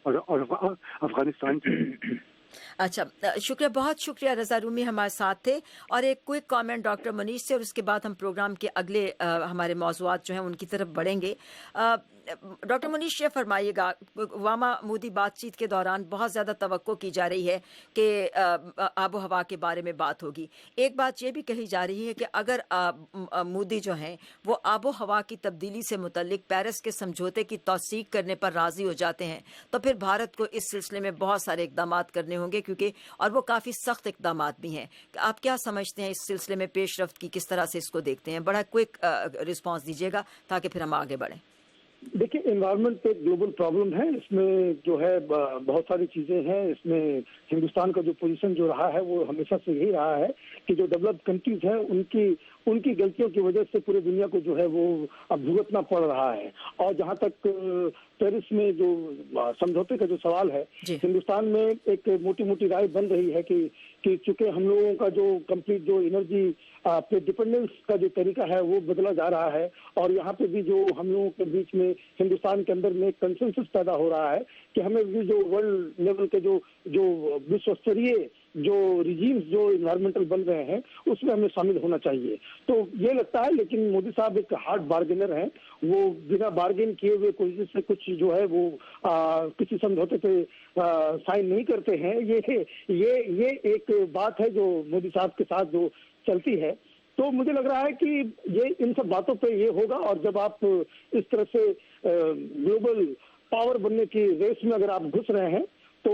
अफगानिस्तान की। अच्छा, शुक्रिया, बहुत शुक्रिया। रज़ा रूमी हमारे साथ थे। और एक क्विक कमेंट डॉक्टर मनीष से, और उसके बाद हम प्रोग्राम के अगले हमारे मौज़ूआत जो हैं उनकी तरफ बढ़ेंगे। डॉक्टर मनीष, ये फरमाइएगा, ओबामा मोदी बातचीत के दौरान बहुत ज़्यादा तवक्को की जा रही है कि आबो हवा के बारे में बात होगी। एक बात ये भी कही जा रही है कि अगर मोदी जो हैं वो आबो हवा की तब्दीली से मुतल्लिक पेरिस के समझौते की तौसीक करने पर राज़ी हो जाते हैं, तो फिर भारत को इस सिलसिले में बहुत सारे इक़दाम करने होंगे, क्योंकि और वो काफ़ी सख्त इक़दाम भी हैं। आप क्या समझते हैं इस सिलसिले में पेशरफ्त की, किस तरह से इसको देखते हैं? बड़ा क्विक रिस्पॉन्स दीजिएगा ताकि फिर हम आगे बढ़ें। देखिए, एनवायरनमेंट एक ग्लोबल प्रॉब्लम है, इसमें जो है बहुत सारी चीजें हैं। इसमें हिंदुस्तान का जो पोजीशन जो रहा है वो हमेशा से यही रहा है कि जो डेवलप्ड कंट्रीज हैं उनकी गलतियों की वजह से पूरे दुनिया को जो है वो अब भुगतना पड़ रहा है। और जहां तक पेरिस में जो समझौते का जो सवाल है, हिंदुस्तान में एक मोटी मोटी राय बन रही है कि चूंकि हम लोगों का जो कंप्लीट जो एनर्जी पे डिपेंडेंस का जो तरीका है वो बदला जा रहा है, और यहाँ पे भी जो हम लोगों के बीच में हिंदुस्तान के अंदर में कंसेंसस पैदा हो रहा है कि हमें भी जो वर्ल्ड लेवल के जो विश्व स्तरीय जो रिजीम्स जो इन्वायरमेंटल बन रहे हैं उसमें हमें शामिल होना चाहिए। तो ये लगता है, लेकिन मोदी साहब एक हार्ड बार्गेनर हैं, वो बिना बार्गेन किए हुए कोई से कुछ जो है वो किसी समझौते पे साइन नहीं करते हैं। ये एक बात है जो मोदी साहब के साथ जो चलती है। तो मुझे लग रहा है कि ये इन सब बातों पे ये होगा, और जब आप इस तरह से ग्लोबल पावर बनने की रेस में अगर आप घुस रहे हैं, तो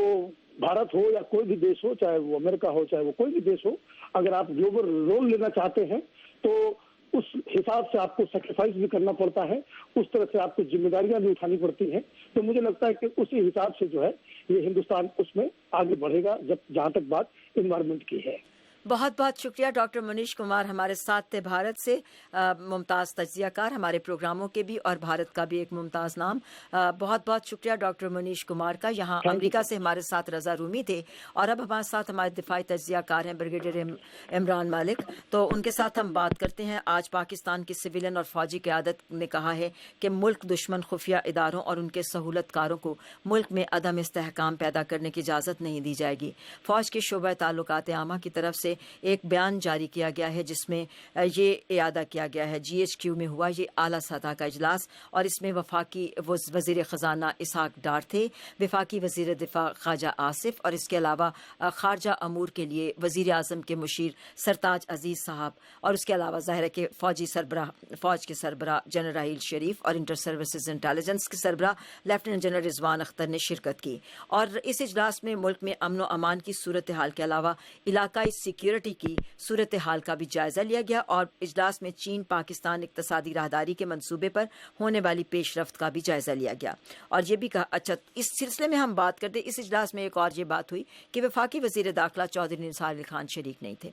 भारत हो या कोई भी देश हो, चाहे वो अमेरिका हो चाहे वो कोई भी देश हो, अगर आप ग्लोबल रोल लेना चाहते हैं तो उस हिसाब से आपको सेक्रीफाइस भी करना पड़ता है, उस तरह से आपको जिम्मेदारियां भी उठानी पड़ती हैं। तो मुझे लगता है कि उसी हिसाब से जो है ये हिंदुस्तान उसमें आगे बढ़ेगा, जहाँ तक बात एनवायरमेंट की है। बहुत बहुत शुक्रिया डॉक्टर मनीष कुमार हमारे साथ थे भारत से, मुमताज़ तज्जियाकार हमारे प्रोग्रामों के भी और भारत का भी एक मुमताज़ नाम। बहुत बहुत शुक्रिया डॉक्टर मनीष कुमार का। यहाँ अमेरिका से हमारे साथ रज़ा रूमी थे और अब हमारे साथ हमारे दिफाई तज्जियाकार हैं ब्रिगेडियर इमरान मालिक। तो उनके साथ हम बात करते हैं। आज पाकिस्तान की सिविलियन और फौजी क़यादत ने कहा है कि मुल्क दुश्मन खुफिया इदारों और उनके सहूलतकारों को मुल्क में अदम इस्तेहकाम पैदा करने की इजाज़त नहीं दी जाएगी। फ़ौज के शोबा ताल्लुकात आमा की तरफ से एक बयान जारी किया गया है जिसमें ये इयादा किया गया है। GHQ में हुआ ये आला सतह का इजलास और इसमें वफाकी वज़ीर ख़जाना इसहाक डार थे, वफाकी वज़ीर दिफा ख्वाजा आसिफ और इसके अलावा खारजा अमूर के लिए वज़ीर आज़म के मुशीर सरताज अजीज़ साहब और उसके अलावा ज़ाहिर है कि फ़ौज के सरबराह जनरल राहील शरीफ और इंटर सर्विसेज इंटेलिजेंस के सरबराह लेफ्टिनेंट जनरल रिजवान अख्तर ने शिरकत की। और इस इजलास में मुल्क में अमन व अमान की सूरत हाल के अलावा इलाकाई सिक्योरिटी की सूरत हाल का भी जायजा लिया गया और इजलास में चीन पाकिस्तान इक्तसादी राहदारी के मंसूबे पर होने वाली पेशरफ्त का भी जायजा लिया गया। और ये भी कहा, अच्छा इस सिलसिले में हम बात करते, इस इजलास में एक और ये बात हुई कि वफाकी वज़ीर दाखिला चौधरी निसार अली खान शरीक नहीं थे।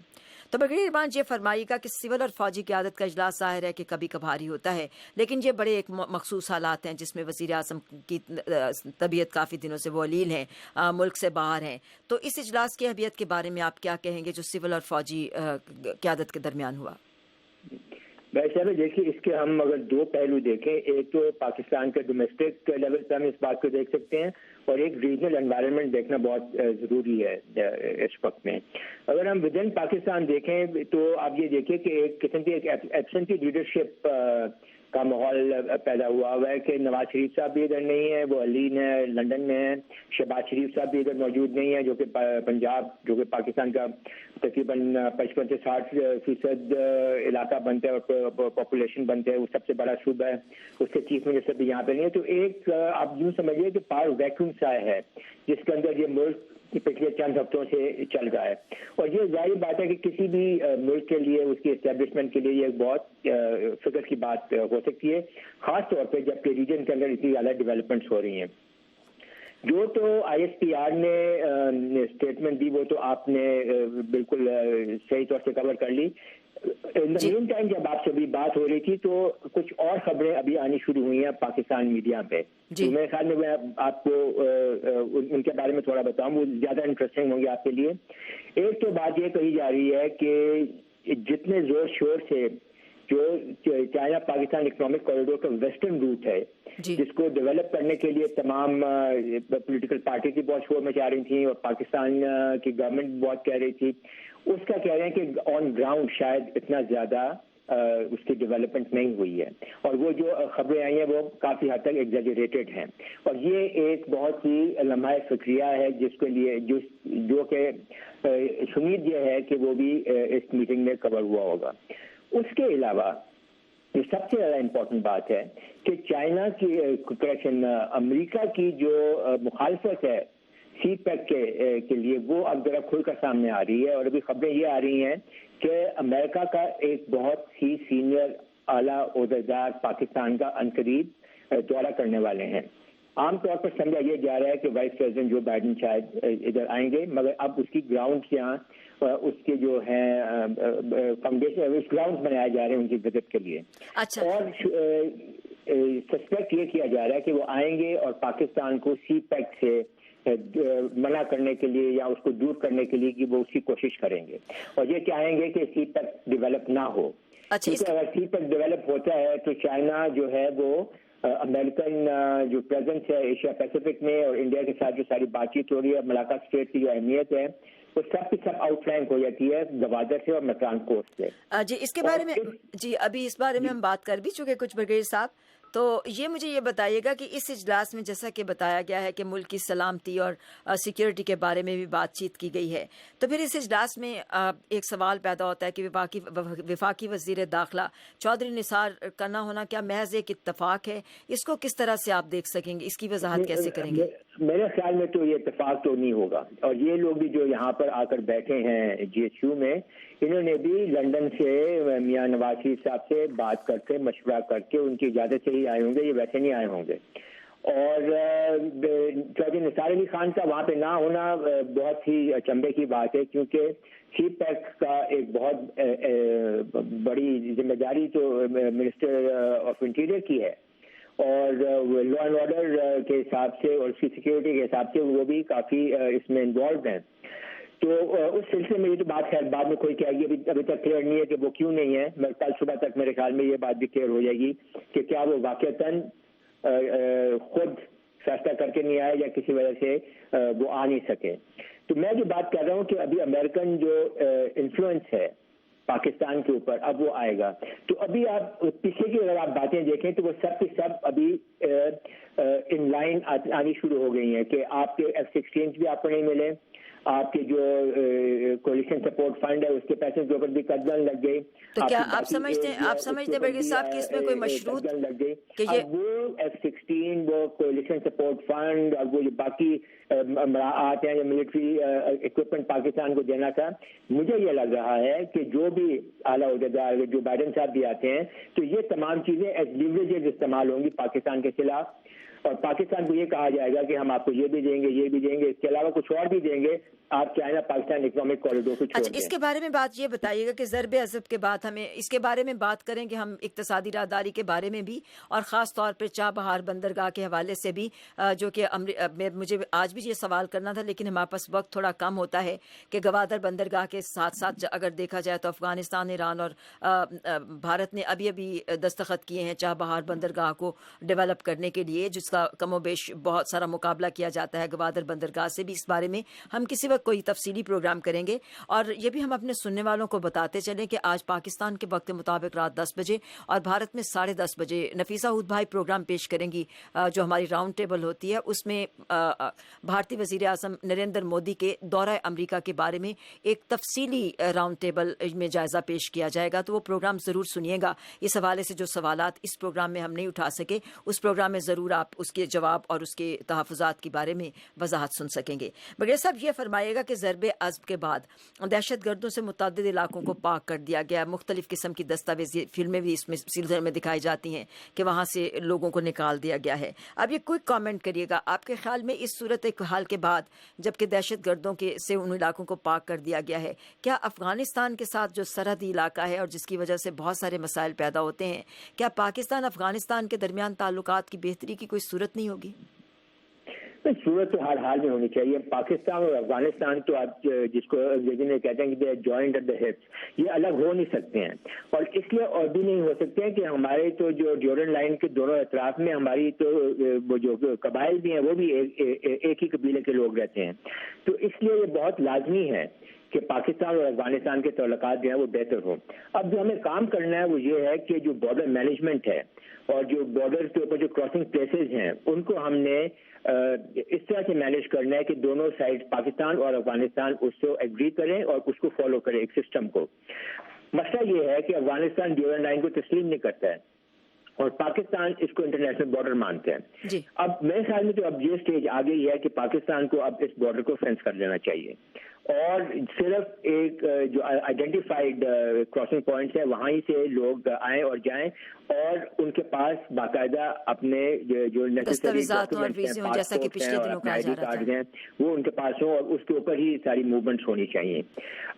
तो ब्रिगेडियर इरफान ये फरमाइएगा कि सिविल और फौजी क़यादत का इजलास ज़ाहिर है कि कभी कभार ही होता है, लेकिन ये बड़े एक मखसूस हालात हैं जिसमें वज़ीर आज़म की तबीयत काफ़ी दिनों से वो अलील हैं, मुल्क से बाहर हैं। तो इस इजलास की अहमियत के बारे में आप क्या कहेंगे जो सिविल और फौजी क़यादत के दरमियान हुआ? वैसे देखिए, इसके हम अगर दो पहलू देखें, एक तो पाकिस्तान के डोमेस्टिक लेवल पर हम इस बात को देख सकते हैं और एक रीजनल एनवायरनमेंट देखना बहुत ज़रूरी है इस वक्त में। अगर हम विद इन पाकिस्तान देखें तो आप ये देखिए कि एक किस्म की एक एब्सेंटी लीडरशिप का माहौल पैदा हुआ है कि नवाज शरीफ साहब भी इधर नहीं है, वो अलीन है, लंदन में है। शहबाज शरीफ साहब भी इधर मौजूद नहीं है, जो कि पंजाब, जो कि पाकिस्तान का तकरीबन 55 से 60% इलाका बनता है और पॉपुलेशन बनते हैं, वो सबसे बड़ा सूबा है, उसके चीफ मिनिस्टर भी यहाँ पे नहीं है। तो एक आप यूँ समझिए कि पावर वैक्यूम सा है जिसके अंदर ये मुल्क पिछले चंद हफ्तों से चल रहा है। और ये जाहिर बात है कि किसी भी मुल्क के लिए, उसकी एस्टेब्लिशमेंट के लिए ये बहुत फिक्र की बात हो सकती है, खास तौर पे जबकि रीजन के अंदर इतनी ज़्यादा डेवलपमेंट्स हो रही हैं। जो तो ISPR ने स्टेटमेंट दी वो तो आपने बिल्कुल सही तौर से कवर कर ली। इन द मीन टाइम जब आपसे अभी बात हो रही थी तो कुछ और खबरें अभी आनी शुरू हुई हैं पाकिस्तान मीडिया पे, तो मेरे ख्याल में मैं आपको उनके बारे में थोड़ा बताऊं, वो ज़्यादा इंटरेस्टिंग होंगे आपके लिए। एक तो बात ये कही जा रही है कि जितने जोर शोर से जो चाइना पाकिस्तान इकोनॉमिक कॉरिडोर का वेस्टर्न रूट है जिसको डेवलप करने के लिए तमाम पॉलिटिकल पार्टी की बहुत शोर मचा रही थी और पाकिस्तान की गवर्नमेंट बहुत कह रही थी, उसका कह रहे हैं कि ऑन ग्राउंड शायद इतना ज़्यादा उसकी डेवलपमेंट नहीं हुई है और वो जो खबरें आई हैं वो काफ़ी हद तक एग्जैजरेटेड हैं। और ये एक बहुत ही लम्हा फिक्रिया है जिसके लिए जो कि उम्मीद ये है कि वो भी इस मीटिंग में कवर हुआ होगा। उसके अलावा ये सबसे ज़्यादा इम्पोर्टेंट बात है कि चाइना की अमेरिका की जो मुखालफत है CPEC के लिए वो अब जरा खुलकर सामने आ रही है और अभी खबरें ये आ रही हैं कि अमेरिका का एक बहुत ही सीनियर आला ओहदेदार पाकिस्तान का अनकरीब दौरा करने वाले हैं। आमतौर पर समझा यह जा रहा है कि वाइस प्रेसिडेंट जो बाइडेन शायद इधर आएंगे, मगर अब उसकी ग्राउंड यहाँ उसके जो है फाउंडेशन उस ग्राउंड बनाए जा रहे हैं उनकी विजिट के लिए। अच्छा। और सस्पेक्ट ये किया जा रहा है कि वो आएंगे और पाकिस्तान को CPEC से मना करने के लिए या उसको दूर करने के लिए कि वो उसकी कोशिश करेंगे और ये चाहेंगे कि CPEC डेवलप ना हो। अच्छा, अगर CPEC डेवलप होता है तो चाइना जो है वो अमेरिकन जो प्रेजेंस है एशिया पैसिफिक में और इंडिया के साथ जो सारी बातचीत हो रही है, मलाका स्ट्रेट की जो अहमियत है वो सब की सब आउटफ्लैंक हो जाती है गवादर से और मकान कोस्ट से। जी इसके बारे में जी अभी इस बारे में हम बात कर भी चुके कुछ ब्रिगेडियर साहब, तो ये मुझे ये बताइएगा कि इस इजलास में जैसा कि बताया गया है कि मुल्क की सलामती और सिक्योरिटी के बारे में भी बातचीत की गई है, तो फिर इस इजलास में एक सवाल पैदा होता है कि वफाकी वज़ीर दाखिला चौधरी निसार का ना होना क्या महज एक इत्तफाक है? इसको किस तरह से आप देख सकेंगे, इसकी वजाहत कैसे करेंगे? मेरे ख्याल में तो ये इत्तफाक तो नहीं होगा और ये लोग भी जो यहाँ पर आकर बैठे हैं GHQ में, انہوں نے بھی لندن سے میاں نواز شریف صاحب سے بات کر کے مشورہ کر کے ان کی اجازت سے ہی آئے ہوں گے, یہ ویسے نہیں آئے ہوں گے. اور چودھری نثار علی خان کا وہاں پہ نہ ہونا بہت ہی اچنبے کی بات ہے, کیونکہ سی پیک کا ایک بہت بڑی ذمہ داری تو منسٹر آف انٹیریئر کی ہے, اور لا اینڈ آرڈر کے حساب سے اور اس کی سیکورٹی کے حساب سے وہ بھی کافی اس میں انوالوڈ ہیں. تو اس سلسلے میں یہ تو بات خیر بعد میں کوئی کہے گی, ابھی تک کلیئر نہیں ہے کہ وہ کیوں نہیں ہے. کل صبح تک میرے خیال میں یہ بات بھی کلیئر ہو جائے گی کہ کیا وہ واقعتاً خود فیصلہ کر کے نہیں آئے یا کسی وجہ سے وہ آ نہیں سکے. تو میں جو بات کر رہا ہوں کہ ابھی امریکن جو انفلوئنس ہے پاکستان کے اوپر اب وہ آئے گا. تو ابھی آپ پیچھے کی اگر آپ باتیں دیکھیں تو وہ سب کی سب ابھی ان لائن آنی شروع ہو گئی ہیں کہ آپ کے F-16 بھی آپ کو نہیں ملے, آپ کے جو کولیشن سپورٹ فنڈ ہے اس کے پیسے کے اوپر بھی قدغن لگ گئی. تو کیا آپ سمجھتے برگی صاحب کہ اس میں کوئی مشروط لگ گئی کہ اب وہ F-16 وہ کولیشن سپورٹ فنڈ اور وہ جو باقی آتے ہیں جو ملٹری اکوپمنٹ پاکستان کو دینا تھا, مجھے یہ لگ رہا ہے کہ جو بھی اعلیٰ عہدیدار جو بائیڈن صاحب بھی آتے ہیں تو یہ تمام چیزیں ایز لیوریجز استعمال ہوں گی پاکستان کے خلاف, اور پاکستان کو یہ کہا جائے گا کہ ہم آپ کو یہ بھی دیں گے, یہ بھی دیں گے, اس کے علاوہ کچھ اور بھی دیں گے, آپ چاہنا پاکستان اکنامک کوریڈور کو چھوڑ دیں. اس کے بارے میں بات یہ بتائیے گا کہ ضرب عضب کے بعد ہمیں اس کے بارے میں بات کریں کہ ہم اقتصادی راہداری کے بارے میں بھی, اور خاص طور پہ چابہار بندرگاہ کے حوالے سے بھی, جو کہ مجھے آج بھی یہ سوال کرنا تھا لیکن ہمارے پاس وقت تھوڑا کم ہوتا ہے کہ گوادر بندرگاہ کے ساتھ ساتھ اگر دیکھا جائے تو افغانستان, ایران اور بھارت نے ابھی دستخط کیے ہیں چابہار بندرگاہ کو ڈیولپ کرنے کے لیے, جس کا کم و بیش بہت سارا مقابلہ کیا جاتا ہے گوادر بندرگاہ سے بھی. اس بارے میں ہم کسی وقت کوئی تفصیلی پروگرام کریں گے, اور یہ بھی ہم اپنے سننے والوں کو بتاتے چلیں کہ آج پاکستان کے وقت مطابق رات 10 بجے اور بھارت میں 10:30 بجے نفیسہ ہود بھائی پروگرام پیش کریں گی جو ہماری راؤنڈ ٹیبل ہوتی ہے. اس میں بھارتی وزیر اعظم نریندر مودی کے دورہ امریکہ کے بارے میں ایک تفصیلی راؤنڈ ٹیبل میں جائزہ پیش کیا جائے گا, تو وہ پروگرام ضرور سنیے گا. اس حوالے سے جو سوالات اس پروگرام میں ہم نہیں اٹھا سکے اس پروگرام میں ضرور آپ اس کے جواب اور اس کے تحفظات کے بارے میں وضاحت سن سکیں گے. بغیر صاحب یہ فرمائیے گا کہ ضرب عضب کے بعد دہشت گردوں سے متعدد علاقوں کو پاک کر دیا گیا, مختلف قسم کی دستاویزی فلمیں بھی اس میں سلسلے میں دکھائی جاتی ہیں کہ وہاں سے لوگوں کو نکال دیا گیا ہے. اب یہ کوئی کامنٹ کریے گا, آپ کے خیال میں اس صورت حال کے بعد جبکہ دہشت گردوں کے سے ان علاقوں کو پاک کر دیا گیا ہے, کیا افغانستان کے ساتھ جو سرحدی علاقہ ہے اور جس کی وجہ سے بہت سارے مسائل پیدا ہوتے ہیں, کیا پاکستان افغانستان کے درمیان تعلقات کی بہتری کی کوئی صورت نہیں ہوگی؟ صورت تو ہر حال میں ہونی چاہیے. پاکستان اور افغانستان تو آپ جس کو انگریزی میں کہتے ہیں کہ جوائنٹ ایٹ دا ہپس, یہ الگ ہو نہیں سکتے ہیں, اور اس لیے اور بھی نہیں ہو سکتے ہیں کہ ہمارے تو جو ڈیورنڈ لائن کے دونوں اطراف میں ہماری تو وہ جو قبائل بھی ہیں وہ بھی ایک ہی قبیلے کے لوگ رہتے ہیں. تو اس لیے یہ بہت لازمی ہے کہ پاکستان اور افغانستان کے تعلقات جو ہیں وہ بہتر ہوں. اب جو ہمیں کام کرنا ہے وہ یہ ہے کہ جو بارڈر مینجمنٹ ہے اور جو بارڈر کے اوپر جو کراسنگ پلیسز ہیں ان کو ہم نے اس طرح سے مینیج کرنا ہے کہ دونوں سائڈ پاکستان اور افغانستان اس کو ایگری کریں اور اس کو فالو کریں ایک سسٹم کو. مسئلہ یہ ہے کہ افغانستان ڈیورنڈ لائن کو تسلیم نہیں کرتا ہے اور پاکستان اس کو انٹرنیشنل بارڈر مانتے ہیں. جی. اب میرے خیال میں تو اب یہ سٹیج آ گئی ہے کہ پاکستان کو اب اس بارڈر کو فینس کر لینا چاہیے اور صرف ایک جو آئیڈینٹیفائڈ کراسنگ پوائنٹس ہیں وہاں ہی سے لوگ آئیں اور جائیں اور ان کے پاس باقاعدہ اپنے جو دستاویزات اور ویزے جیسا کہ پچھلے دنوں کہا جا رہا تھا وہ ان کے پاس ہوں اور اس کے اوپر ہی ساری موومنٹس ہونی چاہیے.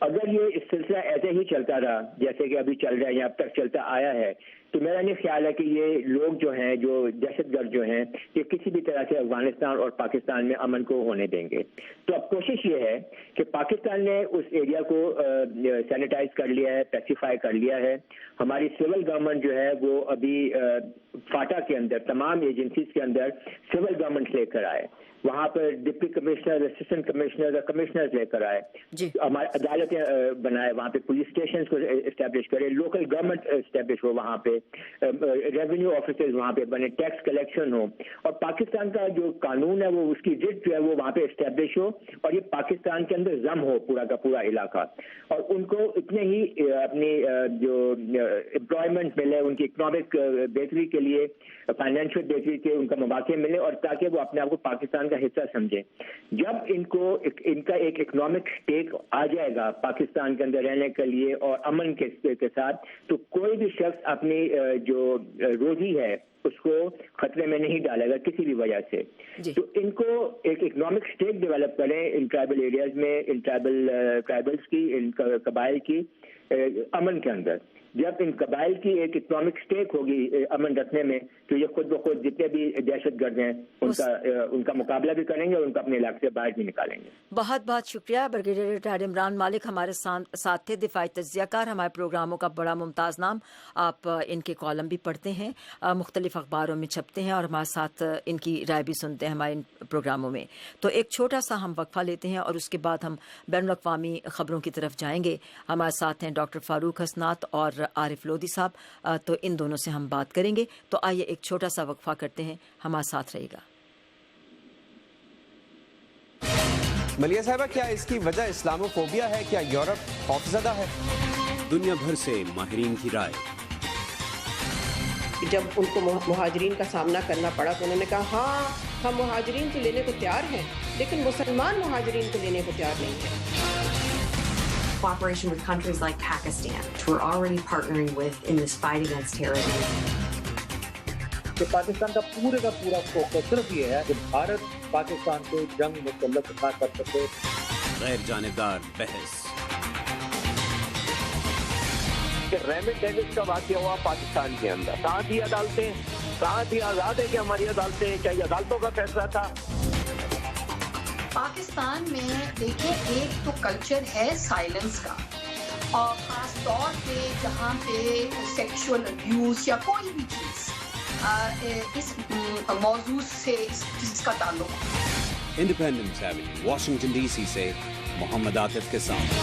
اگر یہ اس سلسلہ ایسے ہی چلتا رہا جیسے کہ ابھی چل رہا ہے یا اب تک چلتا آیا ہے تو میرا نہیں خیال ہے کہ یہ لوگ جو ہیں جو دہشت گرد جو ہیں یہ کسی بھی طرح سے افغانستان اور پاکستان میں امن کو ہونے دیں گے. تو اب کوشش یہ ہے کہ پاکستان نے اس ایریا کو سینیٹائز کر لیا ہے, پیسیفائی کر لیا ہے. ہماری سول گورنمنٹ جو ہے وہ ابھی فاٹا کے اندر تمام ایجنسیز کے اندر سول گورنمنٹ لے کر آئے, وہاں پر ڈپٹی کمشنر, اسسٹنٹ کمشنر اور کمشنر لے کر آئے, ہمارے عدالتیں بنائے, وہاں پہ پولیس اسٹیشنز کو اسٹیبلش کرے, لوکل گورنمنٹ اسٹیبلش ہو, وہاں پہ ریونیو آفیسز وہاں پہ بنے, ٹیکس کلیکشن ہو اور پاکستان کا جو قانون ہے وہ اس کی ضد جو ہے وہ وہاں پہ اسٹیبلش ہو اور یہ پاکستان کے اندر ضم ہو پورا کا پورا علاقہ اور ان کو اتنے ہی اپنی جو امپلائمنٹ ملے, ان کی اکنامک بہتری کے لیے, فائنینشیل بہتری کے ان کا مواقع ملے اور تاکہ وہ اپنے آپ کو پاکستان کا کا حصہ سمجھیں. جب ان کا ایک اکنامک اسٹیک آ جائے گا پاکستان کے اندر رہنے کے لیے اور امن کے ساتھ, تو کوئی بھی شخص اپنی جو روزی ہے اس کو خطرے میں نہیں ڈالے گا کسی بھی وجہ سے. تو ان کو ایک اکنامک اسٹیک ڈیولپ کریں ان ٹرائبل ایریاز میں, ان ٹرائبلس کی, ان قبائل کی امن کے اندر. جب ان قبائل کی ایک اکنامک اسٹیک ہوگی امن رکھنے میں, تو یہ خود بخود جتنے بھی دہشت گرد ہیں ان کا مقابلہ بھی کریں گے اور ان کو اپنے علاقے سے باہر بھی نکالیں گے. بہت بہت شکریہ. بریگیڈیئر ریٹائرڈ عمران مالک ہمارے ساتھ تھے, دفاعی تجزیہ کار. ہمارے پروگراموں کا بڑا ممتاز نام, آپ ان کے کالم بھی پڑھتے ہیں, مختلف اخباروں میں چھپتے ہیں اور ہمارے ساتھ ان کی رائے بھی سنتے ہیں ہمارے ان پروگراموں میں. تو ایک چھوٹا سا ہم وقفہ لیتے ہیں اور اس کے بعد ہم بین الاقوامی خبروں کی طرف جائیں گے. ہمارے ساتھ ہیں ڈاکٹر فاروق حسنات اور عارف لودھی صاحب, تو ان دونوں سے ہم بات کریں گے. تو آئیے ایک چھوٹا سا وقفہ کرتے ہیں, ہمارے ساتھ رہے گا. ملیہ صاحبہ, کیا اس کی وجہ اسلاموفوبیا ہے؟ کیا یورپ خوفزدہ ہے؟ دنیا بھر سے ماہرین کی رائے. جب ان کو مہاجرین کا سامنا کرنا پڑا تو انہوں نے کہا ہاں ہم مہاجرین کو لینے کو تیار ہیں, لیکن مسلمان مہاجرین کو لینے کو تیار نہیں ہیں. Cooperation with countries like Pakistan, which we're already partnering with in this fight against terrorism. کہ پاکستان کا پورا فوکس صرف یہ ہے کہ بھارت پاکستان کو جنگ مسلط نہ کر سکے. غیر جانبدار بحث. کہ ریمنڈ ڈیوس کا واقعہ ہوا پاکستان کے اندر, کہاں تھی عدالتیں, کہاں تھی آزاد ہے کہ ہماری عدالتیں, کیا یہ عدالتوں کا فیصلہ تھا؟ پاکستان میں دیکھیں ایک تو کلچر ہے سائلنس کا, اور خاص طور پہ جہاں پہ سیکشول ابیوز یا کوئی بھی چیز اس موضوع سے جس کا تعلق ہو. Independence Avenue, Washington D C سے محمد عاطف کے ساتھ.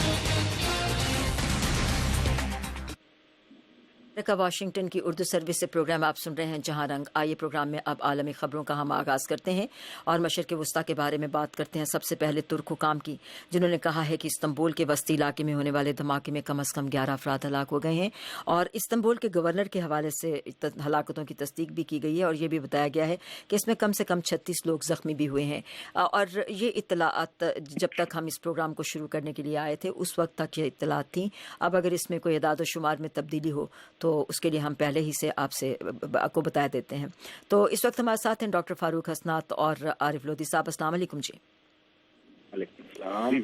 واشنگٹن کی اردو سروس سے پروگرام آپ سن رہے ہیں جہاں رنگ. آئیے پروگرام میں اب عالمی خبروں کا ہم آغاز کرتے ہیں اور مشرق وسطیٰ کے بارے میں بات کرتے ہیں. سب سے پہلے ترک حکام کی, جنہوں نے کہا ہے کہ استنبول کے وسطی علاقے میں ہونے والے دھماکے میں کم از کم 11 افراد ہلاک ہو گئے ہیں, اور استنبول کے گورنر کے حوالے سے ہلاکتوں کی تصدیق بھی کی گئی ہے, اور یہ بھی بتایا گیا ہے کہ اس میں کم سے کم 36 لوگ زخمی بھی ہوئے ہیں. اور یہ اطلاعات جب تک ہم اس پروگرام کو شروع کرنے کے لیے آئے تھے اس وقت تک یہ اطلاعات تھیں. اب اگر اس میں کوئی اعداد و شمار میں تبدیلی ہو تو اس کے لیے ہم پہلے ہی سے آپ کو بتا دیتے ہیں. تو اس وقت ہمارے ساتھ ہیں ڈاکٹر فاروق حسنات اور عارف لودھی صاحب. السلام علیکم. جی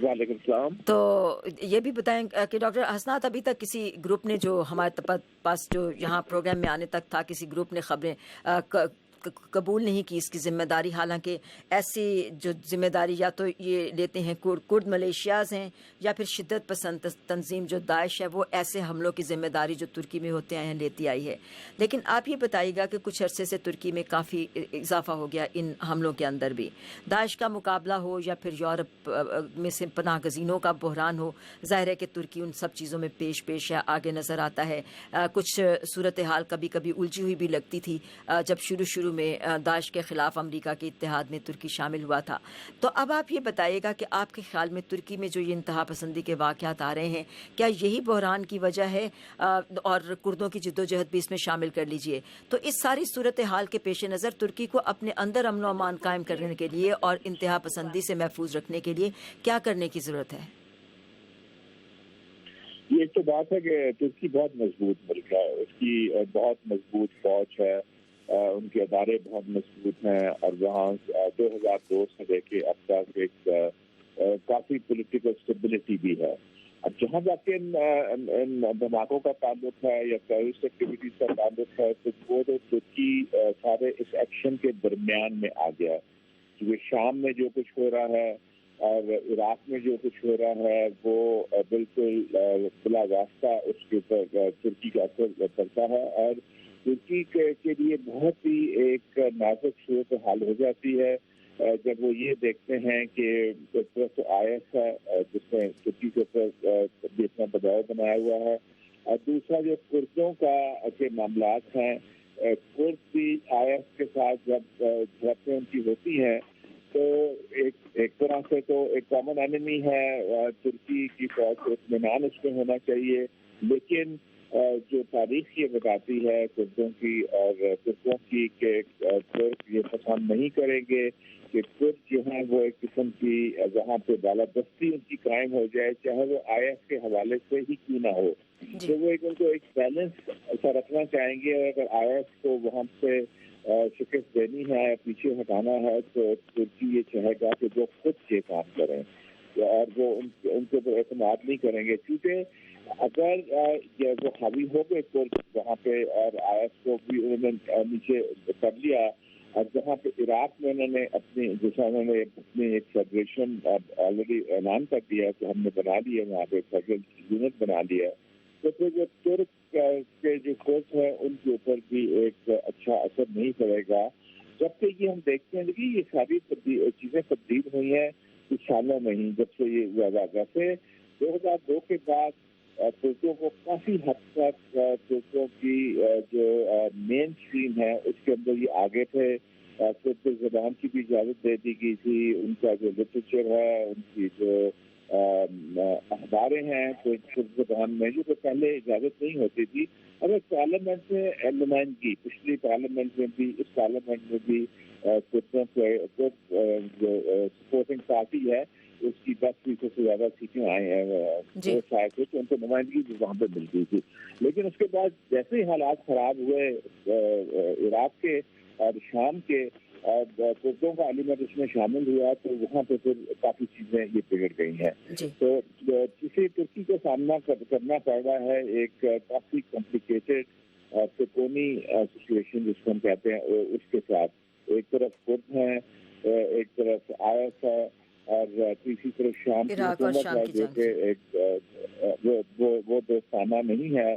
وعلیکم السلام. تو یہ بھی بتائیں کہ ڈاکٹر حسنات, ابھی تک کسی گروپ نے جو ہمارے پاس جو یہاں پروگرام میں آنے تک تھا, کسی گروپ نے خبریں قبول نہیں کی اس کی ذمہ داری, حالانکہ ایسی جو ذمہ داری یا تو یہ لیتے ہیں کرد ملیشیاز ہیں یا پھر شدت پسند تنظیم جو داعش ہے, وہ ایسے حملوں کی ذمہ داری جو ترکی میں ہوتے آئے ہیں لیتی آئی ہے. لیکن آپ یہ بتائیے گا کہ کچھ عرصے سے ترکی میں کافی اضافہ ہو گیا ان حملوں کے اندر بھی. داعش کا مقابلہ ہو یا پھر یورپ میں سے پناہ گزینوں کا بحران ہو, ظاہر ہے کہ ترکی ان سب چیزوں میں پیش ہے, آگے نظر آتا ہے. کچھ صورتحال کبھی کبھی الجھی ہوئی بھی لگتی تھی جب شروع میں داعش کے خلاف امریکہ کے اتحاد میں ترکی شامل ہوا تھا. تو اب آپ یہ بتائیے گا کہ آپ کے خیال میں ترکی میں جو یہ انتہا پسندی کے واقعات آ رہے ہیں, کیا یہی بحران کی وجہ ہے, اور کردوں کی جدوجہد بھی اس میں شامل کر لیجئے. تو اس ساری صورتحال کے پیش نظر ترکی کو اپنے اندر امن و امان قائم کرنے کے لیے اور انتہا پسندی سے محفوظ رکھنے کے لیے کیا کرنے کی ضرورت ہے؟ یہ تو بات ہے کہ ترکی بہت مضبوط ملک ہے, اس کی بہت مضبوط فوج ہے, ان کے ادارے بہت مضبوط ہیں, اور وہاں 2002 سے لے کے اب تک ایک کافی پولیٹیکل اسٹیبلٹی بھی ہے. اب جہاں جا کے ان دھماکوں کا تعلق ہے یا ٹیررسٹ ایکٹیویٹیز کا تعلق ہے, تو وہ تو ترکی سارے اس ایکشن کے درمیان میں آ گیا. کیونکہ شام میں جو کچھ ہو رہا ہے اور عراق میں جو کچھ ہو رہا ہے وہ بالکل بلا واسطہ اس کے اوپر ترکی کا اثر پڑتا ہے, اور ترکی کے لیے بہت ہی ایک نازک صورت حال ہو جاتی ہے جب وہ یہ دیکھتے ہیں کہ ایک طرف تو IS ہے جس نے ترکی کے اوپر بھی اتنا دباؤ بنایا ہوا ہے, اور دوسرا جو کردوں کے معاملات ہیں, کرد بھی IS کے ساتھ جب جھڑپیں ان کی ہوتی ہیں تو ایک طرح سے تو ایک کامن اینیمی ہے ترکی کی فوج, اطمینان اس میں ہونا چاہیے. لیکن جو تاریخ یہ بتاتی ہے کردوں کی اور ترکوں کی کہ ترک یہ پسند نہیں کریں گے کہ ترک جو ہیں وہ ایک قسم کی وہاں پہ بالادستی ان کی قائم ہو جائے، چاہے وہ IS کے حوالے سے ہی کیوں نہ ہو، تو وہ ان کو ایک بیلنس ایسا رکھنا چاہیں گے. اور اگر IS کو وہاں سے شکست دینی ہے، پیچھے ہٹانا ہے، تو ترکی یہ چاہے گا کہ وہ خود یہ کام کریں اور وہ ان کے اوپر اعتماد نہیں کریں گے، کیونکہ اگر وہ حاوی ہو گئے ترک وہاں پہ اور IS کو بھی انہوں نے نیچے کر لیا، اور جہاں پہ عراق میں انہوں نے اپنی ایک فیڈریشن آلریڈی اعلان کر دیا کہ ہم نے بنا لیا، وہاں پہ فیڈرل یونٹ بنا لیا، تو پھر جو ترک کے جو فورس ہیں ان کے اوپر بھی ایک اچھا اثر نہیں پڑے گا. جبکہ یہ ہم دیکھتے ہیں کہ یہ ساری چیزیں تبدیل ہوئی ہیں کچھ سالوں میں ہی، جب سے یہ زیادہ ویسے 2002 کے بعد ترکوں کو کافی حد تک ترکوں کی جو مین اسٹریم ہے اس کے اندر یہ آگے تھے. ترک زبان کی بھی اجازت دے دی گئی تھی، ان کا جو لٹریچر ہے، ان کی جو اخباریں ہیں ترک زبان میں، جو پہلے اجازت نہیں ہوتی تھی. اگر پارلیمنٹ میں نمائندگی، پچھلی پارلیمنٹ میں بھی اس پارلیمنٹ میں بھی ترکوں کے جو سپورٹنگ پارٹی ہے اس کی 10% سے زیادہ سیٹیں آئی ہیں شاید سے، تو ان کو نمائندگی بھی وہاں پہ مل گئی تھی. لیکن اس کے بعد جیسے ہی حالات خراب ہوئے عراق کے اور شام کے، اور ترکوں کا علیمت اس میں شامل ہوا، تو وہاں پہ پھر کافی چیزیں یہ بگڑ گئی ہیں. تو کسی ترکی کو سامنا کرنا پڑ رہا ہے ایک کافی کمپلیکیٹڈ ترکونی سچویشن جس کو ہم کہتے ہیں، اس کے ساتھ ایک طرف کرد ہیں، ایک طرف IS ہے، اور تیسری طرف شام کی حکومت ہے جو کہ ایک وہ دوستانہ نہیں ہے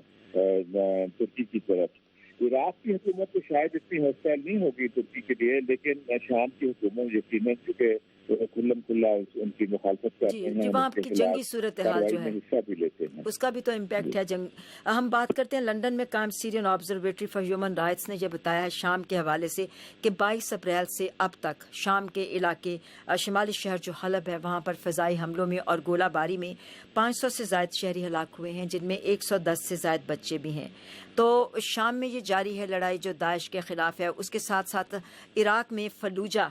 ترکی کی طرف. عراق کی حکومت تو شاید اتنی ہاسٹائل نہیں ہوگی ترکی کے لیے، لیکن شام کی حکومت یقیناً چونکہ کھلم کھلا ان کی مخالفت کرتے ہیں، وہاں کی جنگی صورتحال جو ہے حصہ بھی لیتے ہیں، اس کا بھی تو امپیکٹ ہے. ہم بات کرتے ہیں لندن میں قائم سیرین آبزرویٹری فار ہیومن رائٹس نے یہ بتایا ہے شام کے حوالے سے کہ 22 اپریل سے اب تک شام کے علاقے شمالی شہر جو حلب ہے وہاں پر فضائی حملوں میں اور گولہ باری میں 500 سے زائد شہری ہلاک ہوئے ہیں، جن میں 110 سے زائد بچے بھی ہیں. تو شام میں یہ جاری ہے لڑائی جو داعش کے خلاف ہے. اس کے ساتھ ساتھ عراق میں فلوجہ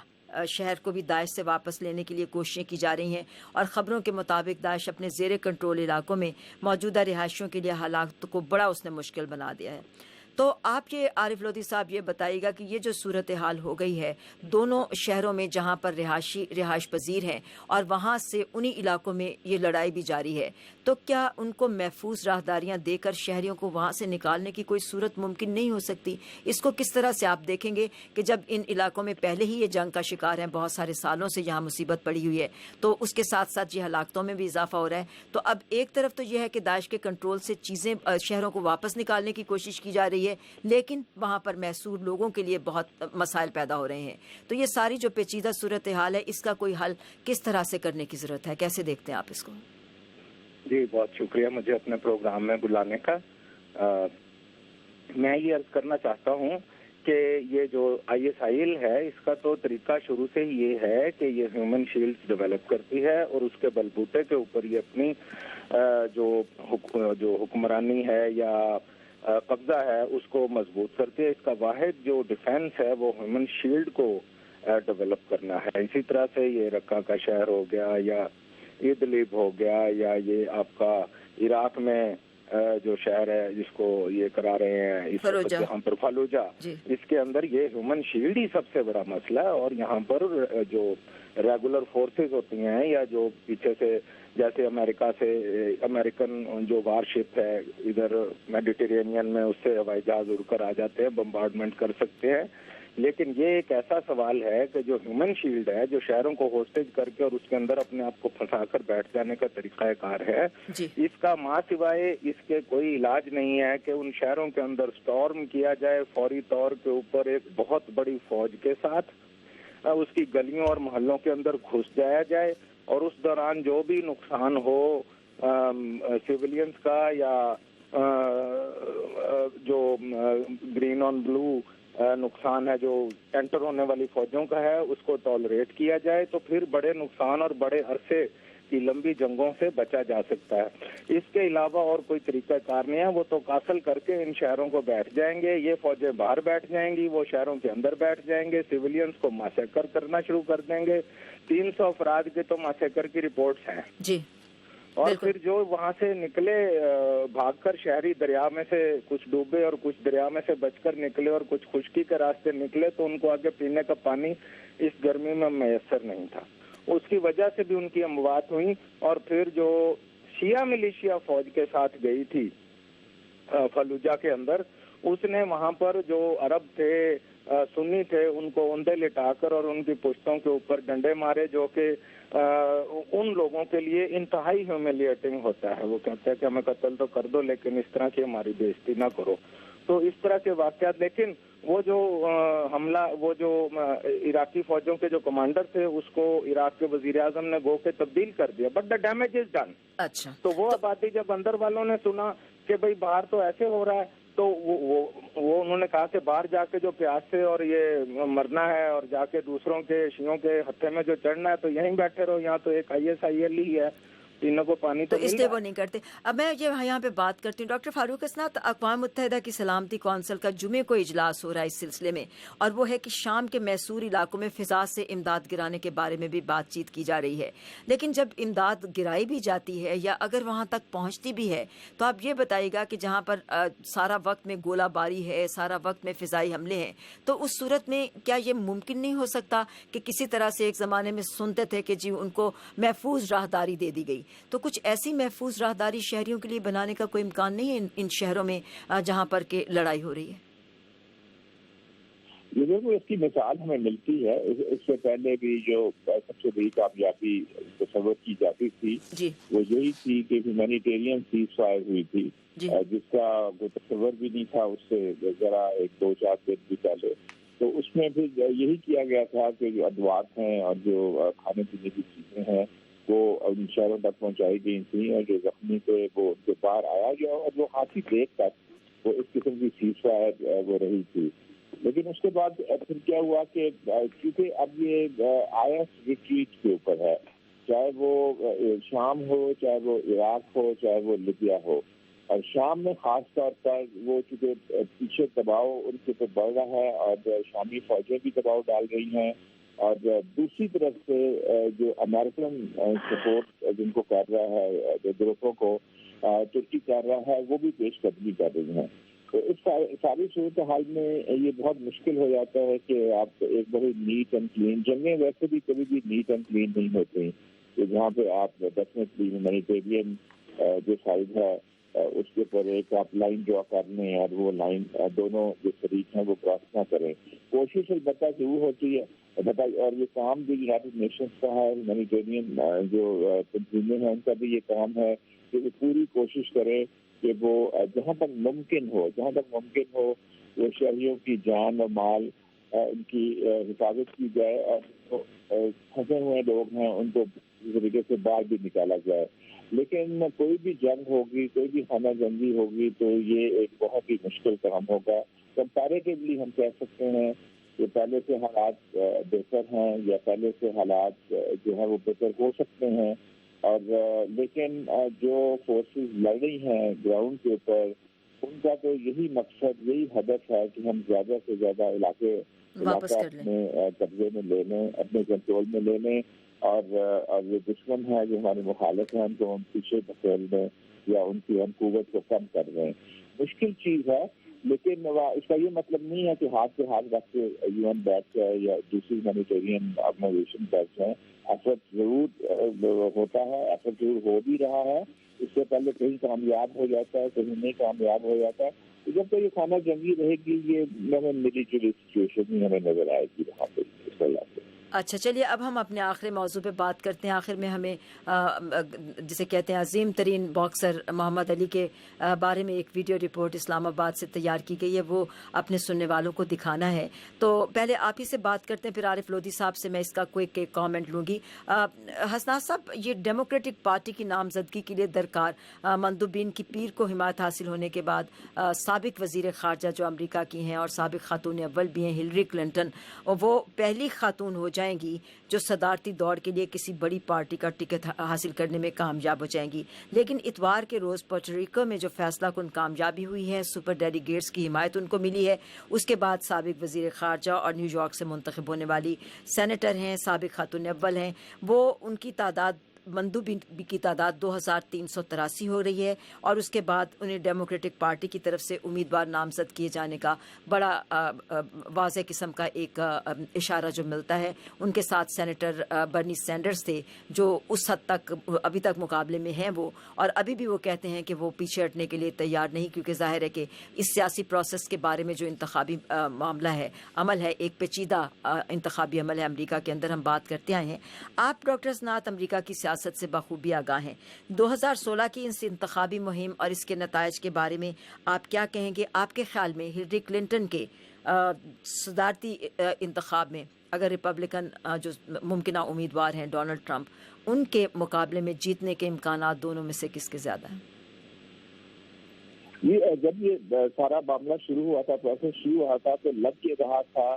شہر کو بھی داعش سے واپس لینے کے لیے کوششیں کی جا رہی ہیں، اور خبروں کے مطابق داعش اپنے زیر کنٹرول علاقوں میں موجودہ رہائشیوں کے لیے حالات کو بڑا اس نے مشکل بنا دیا ہے. تو آپ یہ عارف لودھی صاحب یہ بتائیے گا کہ یہ جو صورتحال ہو گئی ہے دونوں شہروں میں جہاں پر رہائش پذیر ہیں اور وہاں سے انہی علاقوں میں یہ لڑائی بھی جاری ہے، تو کیا ان کو محفوظ راہداریاں دے کر شہریوں کو وہاں سے نکالنے کی کوئی صورت ممکن نہیں ہو سکتی؟ اس کو کس طرح سے آپ دیکھیں گے کہ جب ان علاقوں میں پہلے ہی یہ جنگ کا شکار ہیں، بہت سارے سالوں سے یہاں مصیبت پڑی ہوئی ہے، تو اس کے ساتھ ساتھ یہ ہلاکتوں میں بھی اضافہ ہو رہا ہے. تو اب ایک طرف تو یہ ہے کہ داعش کے کنٹرول سے چیزیں شہروں کو واپس نکالنے کی کوشش کی جا رہی ہے، لیکن وہاں پر محصور لوگوں کے لیے بہت مسائل پیدا ہو رہے ہیں. تو یہ ساری جو پیچیدہ صورتحال ہے اس کا کوئی حل کس طرح سے کرنے کی ضرورت ہے؟ کیسے دیکھتے ہیں آپ اس کو؟ جی بہت شکریہ مجھے اپنے پروگرام میں بلانے کا. میں یہ عرض کرنا چاہتا ہوں کہ یہ جو ISIL ہے اس کا تو طریقہ شروع سے ہی یہ ہے کہ یہ ہیومن شیلڈز ڈیولپ کرتی ہے اور اس کے بلبوتے کے اوپر یہ اپنی جو حکمرانی ہے یا قبضہ ہے اس کو مضبوط کرتی ہے. اس کا واحد جو ڈیفینس ہے وہ ہیومن شیلڈ کو ڈیولپ کرنا ہے. اسی طرح سے یہ رقہ کا شہر ہو گیا یا ادلب ہو گیا یا یہ آپ کا عراق میں جو شہر ہے جس کو یہ کرا رہے ہیں اس وقت یہاں پر فلوجہ، اس کے اندر یہ ہیومن شیلڈ ہی سب سے بڑا مسئلہ ہے. اور یہاں پر جو ریگولر فورسز ہوتی ہیں یا جو پیچھے سے جیسے امریکہ سے امریکن جو وار شپ ہے ادھر میڈیٹرینین میں اس سے ہوائی جہاز اڑ کر آ جاتے ہیں، بمبارڈمنٹ کر سکتے ہیں. لیکن یہ ایک ایسا سوال ہے کہ جو ہیومن شیلڈ ہے جو شہروں کو ہوسٹیج کر کے اور اس کے اندر اپنے آپ کو پھنسا کر بیٹھ جانے کا طریقہ کار ہے، اس کا ماں سوائے اس کے کوئی علاج نہیں ہے کہ ان شہروں کے اندر سٹارم کیا جائے فوری طور کے اوپر ایک بہت بڑی فوج کے ساتھ، اس کی گلیوں اور محلوں کے اندر گھس جایا جائے اور اس دوران جو بھی نقصان ہو سیولینز کا یا جو گرین آن بلو نقصان ہے جو انٹر ہونے والی فوجوں کا ہے اس کو ٹالریٹ کیا جائے. تو پھر بڑے نقصان اور بڑے عرصے की लंबी जंगों से बचा जा सकता है। इसके अलावा और कोई तरीका कार नहीं है। वो तो कासल करके इन शहरों को बैठ जाएंगे, ये फौजें बाहर बैठ जाएंगी, वो शहरों के अंदर बैठ जाएंगे, सिविलियंस को मैसेकर करना शुरू कर देंगे। 300 अफराद के तो मैसेकर की रिपोर्ट्स हैं जी। और फिर जो वहां से निकले भागकर शहरी दरिया में से कुछ डूबे और कुछ दरिया में से बचकर निकले और कुछ खुश्की के रास्ते निकले, तो उनको आगे पीने का पानी इस गर्मी में मैसर नहीं था। उसकी वजह से भी उनकी अमवात हुई। और फिर जो शिया मिलिशिया फौज के साथ गई थी फलूजा के अंदर, उसने वहां पर जो अरब थे सुन्नी थे, उनको उंधे लिटाकर और उनकी पुश्तों के ऊपर डंडे मारे, जो कि उन लोगों के लिए इंतहाई ह्यूमिलिएटिंग होता है। वो कहते हैं कि हमें कत्ल तो कर दो लेकिन इस तरह की हमारी बेइज्जती ना करो। तो इस तरह के वाकयात, लेकिन वो जो हमला, वो जो इराकी फौजों के जो कमांडर थे, उसको इराक के वजीर आजम ने गो के तब्दील कर दिया, but the damage is done. अच्छा, तो वो आबादी जब अंदर वालों ने सुना कि भाई बाहर तो ऐसे हो रहा है, तो वो उन्होंने कहा कि बाहर जाके जो प्यास से और ये मरना है और जाके दूसरों के शियों के हत्थे में जो चढ़ना है, तो यहीं बैठे रहो, यहाँ तो एक ISIL ही है, तीनों को पानी तो इसलिए वो नहीं करते। अब मैं ये यहाँ पे बात करती हूँ डॉक्टर फारूक असनाद, अक़वाम मुत्तहिदा की सलामती कौंसिल का जुमे को इजलास हो रहा है इस सिलसिले में, और वो है कि शाम के मैसूर इलाकों में फ़िज़ा से इमदाद गिराने के बारे में भी बातचीत की जा रही है। लेकिन जब इमदाद गिराई भी जाती है या अगर वहाँ तक पहुँचती भी है, तो आप ये बताइएगा कि जहाँ पर सारा वक्त में गोलाबारी है, सारा वक्त में फ़िज़ाई हमले हैं, तो उस सूरत में क्या ये मुमकिन नहीं हो सकता कि किसी तरह से, एक ज़माने में सुनते थे कि जी उनको महफूज राहदारी दे दी गई, तो कुछ ऐसी महफूज राहदारी शहरियों के लिए बनाने का कोई इम्कान नहीं है इन शहरों में जहां पर के लड़ाई हो रही है? ये देखो, इसकी मिसाल हमें मिलती है। इससे पहले भी जो सबसे बड़ी कामयाबी तस्वर की जाती थी जी, वो यही थी कि ह्यूमैनिटेरियन सीज फायर हुई थी, जिसका वो तस्वर भी नहीं था उससे जरा 1-2-4 दिन भी पहले। तो उसमें भी यही किया गया था कि जो अदवात हैं और जो खाने पीने की चीजें हैं वो उन शहरों तक पहुंचाई गई थी, और जो जख्मी थे वो उनके बाहर आया गया, और वो खासी देर तक वो इस किस्म की सीज फायर वो रही थी। लेकिन उसके बाद फिर क्या हुआ कि क्योंकि अब ये IS रिट्रीट के ऊपर है, चाहे वो शाम हो, चाहे वो इराक हो, चाहे वो लिबिया हो, और शाम में खास तौर पर वो चूँकि पीछे दबाव उनके ऊपर बढ़ रहा है और शामी फौजें भी दबाव डाल रही हैं, और दूसरी तरफ से जो अमेरिकन सपोर्ट जिनको कर रहा है, जो ग्रुपों को तुर्की कर रहा है, वो भी पेशकदमी कर रही हैं। तो इस सारी सूरत हाल में ये बहुत मुश्किल हो जाता है कि आप एक बड़ी नीट एंड क्लीन, जंगें वैसे भी कभी भी नीट एंड क्लीन नहीं होती, तो जहाँ पे आप डेफिनेटली ह्यूमैनिटेरियन जो साइड है उसके ऊपर एक आप लाइन ड्रॉ कर लें और वो लाइन दोनों जो शरीक हैं वो क्रॉस ना करें। कोशिश अलबत्ता जरूर होती है, और ये काम भी यूनाइटेड नेशंस का है, ह्यूमैनिटेरियन जो तंजीमें हैं उनका भी ये काम है कि वो पूरी कोशिश करे कि वो जहाँ तक मुमकिन हो वो शहरियों की जान और माल उनकी हिफाजत की जाए, और जो फंसे हुए लोग हैं उनको इस तरीके से बाहर भी निकाला जाए। लेकिन कोई भी जंग होगी, कोई भी खाना जंगी होगी, तो ये एक बहुत ही मुश्किल काम होगा। कंपैरेटिवली हम कह सकते हैं कि पहले से हालात बेहतर हैं, या पहले से हालात जो है वो बेहतर हो सकते हैं, और लेकिन जो फोर्सेस लड़ रही हैं ग्राउंड के ऊपर, उनका तो यही मकसद, यही हदफ है कि हम ज्यादा से ज्यादा इलाका अपने कब्जे में ले लें, अपने कंट्रोल में ले लें, और जो दुश्मन है, जो हमारे मुखालिफ हैं, उनको हम पीछे धकेल दें या उनकी हम कुव्वत को कम कर दें। मुश्किल चीज है, लेकिन इसका ये मतलब नहीं है कि हाथ से हाथ रख के UN बैठ जाए या दूसरी ह्यूमैनिटेरियन ऑर्गेनाइजेशन बैठ जाए। एफर्ट जरूर होता है, एफर्ट जरूर हो भी रहा है। इससे पहले कहीं कामयाब हो जाता है, कहीं नहीं कामयाब हो जाता है। तो जब तक ये खाना जंगी रहेगी, ये हमें मिली जुली सिचुएशन ही हमें नजर आएगी वहाँ पे। अच्छा, चलिए अब हम अपने आखिरी मौजू पे बात करते हैं। आखिर में हमें जिसे कहते हैं अजीम तरीन बॉक्सर मोहम्मद अली के बारे में एक वीडियो रिपोर्ट इस्लामाबाद से तैयार की गई है, वो अपने सुनने वालों को दिखाना है। तो पहले आप ही से बात करते हैं, फिर आरिफ लोधी साहब से मैं इसका क्विक कमेंट लूँगी। हसनाद साहब, ये डेमोक्रेटिक पार्टी की नामजदगी के लिए दरकार मंदुबिन की पीर को हिमायत हासिल होने के बाद साबिक वज़ीर ख़ारजा जो अमरीका की हैं और साबिक खातून अव्वल भी हैं हिलरी क्लिंटन, वो पहली खातून हो جائیں گی جو صدارتی دوڑ کے لیے کسی بڑی پارٹی کا ٹکٹ حاصل کرنے میں کامیاب ہو جائیں گی. لیکن اتوار کے روز پورٹوریکو میں جو فیصلہ کن کامیابی ہوئی ہے، سپر ڈیلیگیٹس کی حمایت ان کو ملی ہے. اس کے بعد سابق وزیر خارجہ اور نیو یارک سے منتخب ہونے والی سینیٹر ہیں، سابق خاتون اول ہیں، وہ ان کی تعداد مندوبین کی تعداد 2383 ہو رہی ہے. اور اس کے بعد انہیں ڈیموکریٹک پارٹی کی طرف سے امیدوار نامزد کیے جانے کا بڑا واضح قسم کا ایک اشارہ جو ملتا ہے. ان کے ساتھ سینیٹر برنی سینڈرز تھے جو اس حد تک ابھی تک مقابلے میں ہیں وہ، اور ابھی بھی وہ کہتے ہیں کہ وہ پیچھے ہٹنے کے لیے تیار نہیں، کیونکہ ظاہر ہے کہ اس سیاسی پروسیس کے بارے میں جو انتخابی معاملہ ہے، عمل ہے، ایک پیچیدہ انتخابی عمل ہے امریکہ کے اندر. ہم بات کرتے آئے ہیں. آپ ڈاکٹر اسنات امریکہ کی سیاست سے بخوبی آگاہ ہیں. 2016 کی اس انتخابی مہم اور اس کے نتائج کے بارے میں آپ کیا کہیں گے؟ آپ کے خیال میں ہلری کلنٹن کے صدارتی انتخاب میں اگر ریپبلکن جو ممکنہ امیدوار ہیں ڈونلڈ ٹرمپ، ان کے مقابلے میں جیتنے کے امکانات دونوں میں سے کس کے زیادہ ہیں؟ جب یہ سارا معاملہ شروع ہوا تھا، پروسیس شروع ہوا تھا، تو لگ یہ رہا تھا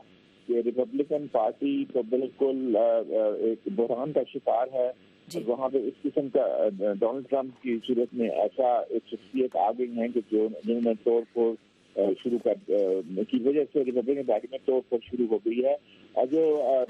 کہ ریپبلکن پارٹی تو بالکل ایک بحران کا شکار ہے. وہاں پہ اس قسم کا ڈونلڈ ٹرمپ کی صورت میں ایسا ایک شخصیت آ گئی ہے کہ جنہوں نے توڑ پھوڑ شروع کی وجہ سے ریپبلکن پارٹی میں توڑ پھوڑ شروع ہو گئی ہے. اور جو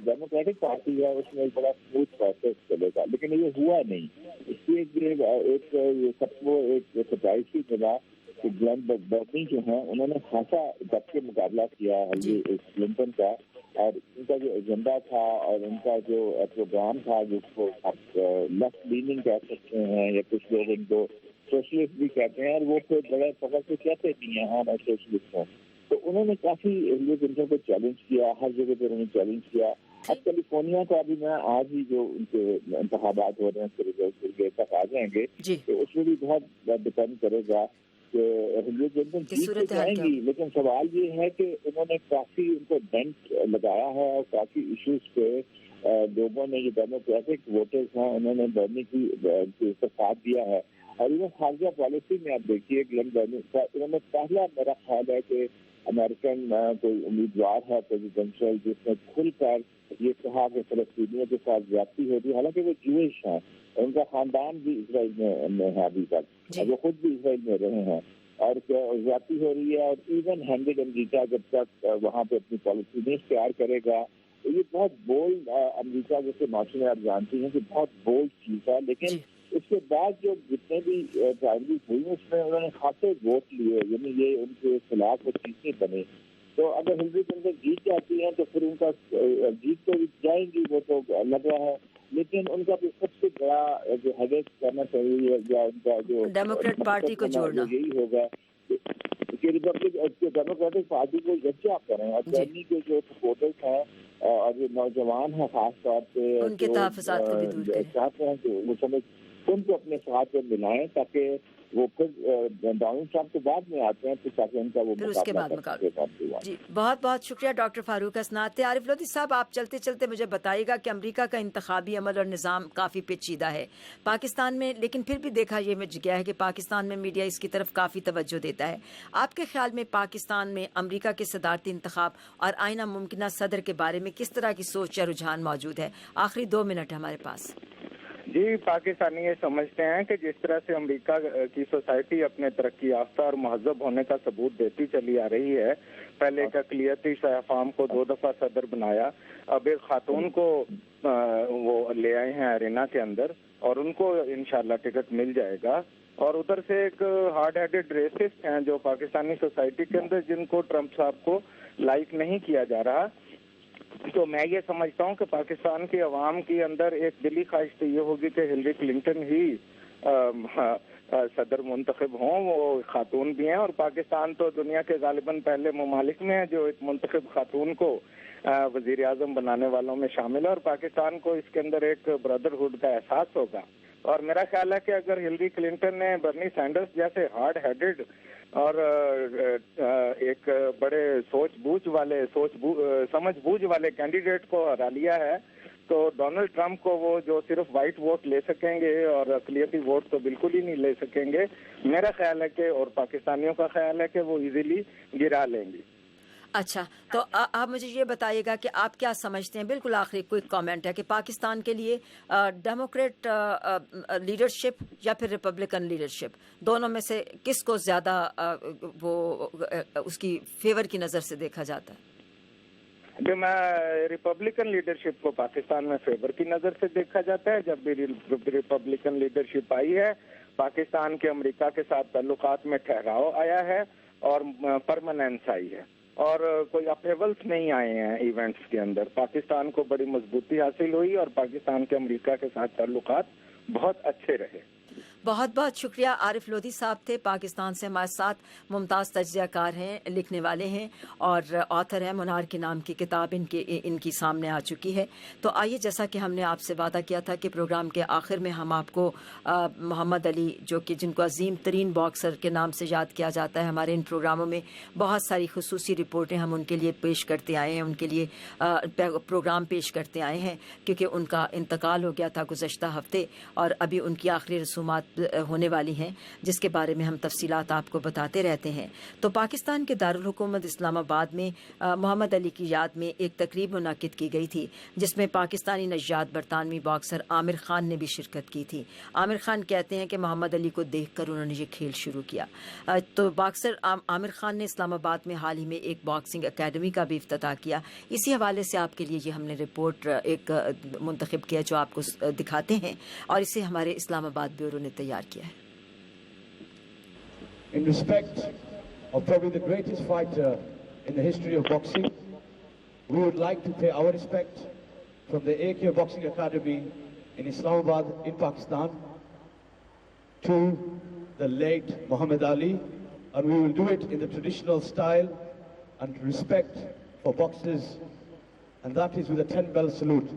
ڈیموکریٹک پارٹی ہے اس میں ایک بڑا اسموتھ پروسیس چلے گا، لیکن یہ ہوا نہیں. اس کی ایک سب کو ایک سرپرائز کی جگہ کہ گلین برنی جو ہیں انہوں نے خاصا ڈٹ کے مقابلہ کیا کلنٹن کا، اور ان کا جو ایجنڈا تھا اور ان کا جو پروگرام تھا جس کو آپ لیفٹ لیننگ کہہ سکتے ہیں یا کچھ لوگ ان کو سوشلسٹ بھی کہتے ہیں، اور وہ پھر بڑے پکڑ سے کہتے بھی ہیں ہاں میں سوشلسٹ ہوں. تو انہوں نے کافی کلنٹن کو چیلنج کیا، ہر جگہ پہ انہوں نے چیلنج کیا. اب کیلیفورنیا کا بھی میں آج ہی جو ان کے انتخابات ہو رہے ہیں اس کے رزلٹ تک آ جائیں گے تو اس میں بھی بہت ڈپینڈ کرے گا کہ ہلری کلنٹن جیت جائیں گی. لیکن سوال یہ ہے کہ انہوں نے کافی ان کو ڈنٹ لگایا ہے اور کافی ایشوز پہ لوگوں نے جو ڈیموکریٹک ووٹرز ہیں انہوں نے برنی کی ساتھ دیا ہے. اور انہیں خارجہ پالیسی میں آپ دیکھیے گلین برنی انہوں نے پہلا میرا خیال ہے کہ امریکن کوئی امیدوار ہے پریزیڈینشل جس نے کھل کر یہ کہا کہ فلسطینیوں کے ساتھ زیادتی ہوتی ہے، حالانکہ وہ جوئش ہیں، ان کا خاندان بھی اسرائیل میں ہے ابھی تک، وہ خود بھی اسرائیل میں رہے ہیں، اور زیادتی ہو رہی ہے. اور ایون ہینڈڈ امریکہ جب تک وہاں پہ اپنی پالیسی نہیں اختیار کرے گا، تو یہ بہت بولڈ امریکہ جیسے معاشرے میں آپ جانتی ہیں کہ بہت بولڈ چیز ہے. لیکن اس کے بعد جو جتنے بھی پرائمریز ہوئی اس میں انہوں نے خاصے ووٹ لیے، یعنی یہ ان کے خلاف وہ چیزیں بنے. تو اگر ہلری کلنٹن جیت جاتی ہیں تو پھر ان کا جیت تو جائیں گی وہ تو لگ رہا ہے، لیکن ان کا بھی سب سے بڑا جو ہیڈیک کرنا چاہیے یا ان کا جو ڈیموکریٹ پارٹی کو جوڑنا یہی ہوگا کہ ڈیموکریٹک پارٹی کو یکجا کریں اور برنی کے جو سپورٹرز ہیں اور جو نوجوان ہیں خاص طور پہ ان کے تحفظات کو بھی دور کریں، چاہتے ہیں کہ وہ سمجھ ان کو اپنے ساتھ ملائیں تاکہ وہ پھر ڈونلڈ ٹرمپ کے بعد میں آتے ہیں تاکہ ان کا وہ پھر اس کے بعد مقابلہ. جی بہت بہت شکریہ ڈاکٹر فاروق اسنات. عارف لودھی صاحب، آپ چلتے چلتے مجھے بتائیے گا کہ امریکہ کا انتخابی عمل اور نظام کافی پیچیدہ ہے پاکستان میں، لیکن پھر بھی دیکھا یہ مجھ گیا ہے کہ پاکستان میں میڈیا اس کی طرف کافی توجہ دیتا ہے. آپ کے خیال میں پاکستان میں امریکہ کے صدارتی انتخاب اور آئینہ ممکنہ صدر کے بارے میں کس طرح کی سوچ یا رجحان موجود ہے؟ آخری 2 منٹ ہے ہمارے پاس. جی، پاکستانی یہ سمجھتے ہیں کہ جس طرح سے امریکہ کی سوسائٹی اپنے ترقی یافتہ اور مہذب ہونے کا ثبوت دیتی چلی آ رہی ہے، پہلے ایک اقلیتی شاہ فام کو 2 دفعہ صدر بنایا، اب ایک خاتون کو وہ لے آئے ہیں ارینا کے اندر اور ان کو انشاءاللہ ٹکٹ مل جائے گا. اور ادھر سے ایک ہارڈ ہیڈڈ ریسسٹ ہیں جو پاکستانی سوسائٹی کے اندر جن کو ٹرمپ صاحب کو لائک نہیں کیا جا رہا. تو میں یہ سمجھتا ہوں کہ پاکستان کی عوام کے اندر ایک دلی خواہش تو یہ ہوگی کہ ہلری کلنٹن ہی صدر منتخب ہوں، وہ خاتون بھی ہیں، اور پاکستان تو دنیا کے غالباً پہلے ممالک میں ہے جو ایک منتخب خاتون کو وزیر اعظم بنانے والوں میں شامل ہے، اور پاکستان کو اس کے اندر ایک بردرہڈ کا احساس ہوگا. اور میرا خیال ہے کہ اگر ہلری کلنٹن نے برنی سینڈرز جیسے ہارڈ ہیڈڈ اور ایک بڑے سمجھ بوجھ والے کینڈیڈیٹ کو ہرا لیا ہے تو ڈونلڈ ٹرمپ کو وہ جو صرف وائٹ ووٹ لے سکیں گے اور اقلیتی ووٹ تو بالکل ہی نہیں لے سکیں گے. میرا خیال ہے کہ اور پاکستانیوں کا خیال ہے کہ وہ ایزیلی گرا لیں گے. अच्छा, तो आप मुझे ये बताइएगा कि आप क्या समझते हैं, बिल्कुल आखिरी क्विक कमेंट है, कि पाकिस्तान के लिए डेमोक्रेट लीडरशिप या फिर रिपब्लिकन लीडरशिप, दोनों में से किसको ज़्यादा वो उसकी फेवर की नज़र से देखा जाता है? जो मैं रिपब्लिकन लीडरशिप को पाकिस्तान में फेवर की नज़र से देखा जाता है। जब भी रिपब्लिकन लीडरशिप आई है, पाकिस्तान के अमेरिका के साथ ताल्लुकात में ठहराव आया है और परमानेंस आई है, और कोई अपहेवल्स नहीं आए हैं इवेंट्स के अंदर। पाकिस्तान को बड़ी मजबूती हासिल हुई और पाकिस्तान के अमेरिका के साथ ताल्लुकात बहुत अच्छे रहे। बहुत बहुत शुक्रिया। आरिफ लोधी साहब थे, पाकिस्तान से हमारे साथ मुमताज़ तज्ज़ियाकार हैं, लिखने वाले हैं और ऑथर हैं। मुनार के नाम की किताब इनकी सामने आ चुकी है। तो आइए, जैसा कि हमने आपसे वादा किया था कि प्रोग्राम के आखिर में हम आपको मोहम्मद अली, जो कि जिनको अजीम तरीन बॉक्सर के नाम से याद किया जाता है, हमारे इन प्रोग्रामों में बहुत सारी खुसूसी रिपोर्टें हम उनके लिए पेश करते आए हैं, उनके लिए प्रोग्राम पेश करते आए हैं, क्योंकि उनका इंतकाल हो गया था गुज़श्ता हफ्ते और अभी उनकी आखिरी रसूमात होने वाली हैं, जिसके बारे में हम तफसीलात आपको बताते रहते हैं। तो पाकिस्तान के दारुल हुकूमत इस्लामाबाद में मोहम्मद अली की याद में एक तकरीब मुनाकिद की गई थी, जिसमें पाकिस्तानी नज़ाद बरतानवी बॉक्सर आमिर खान ने भी शिरकत की थी। आमिर खान कहते हैं कि मोहम्मद अली को देखकर उन्होंने ये खेल शुरू किया। तो बॉक्सर आमिर खान ने इस्लामाबाद में हाल ही में एक बॉक्सिंग अकेडमी का भी इफ्तिताह किया। इसी हवाले से आपके लिए ये हमने रिपोर्ट एक मुंतखब किया, जो आपको दिखाते हैं, और इसे हमारे इस्लामाबाद ब्यूरो ने तैयार किया है। In respect of probably the greatest fighter in the history of boxing, we would like to pay our respect from the AK Boxing Academy in Islamabad in Pakistan to the late Muhammad Ali, and we will do it in the traditional style and respect for boxers, and that is with a 10-bell salute.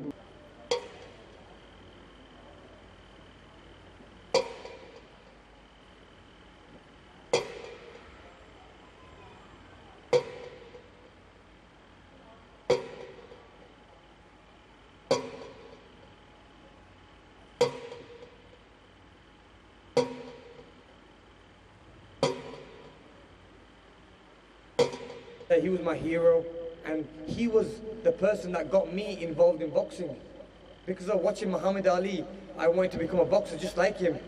He was my hero, and he was the person that got me involved in boxing. Because of watching Muhammad Ali, I wanted to become a boxer just like him.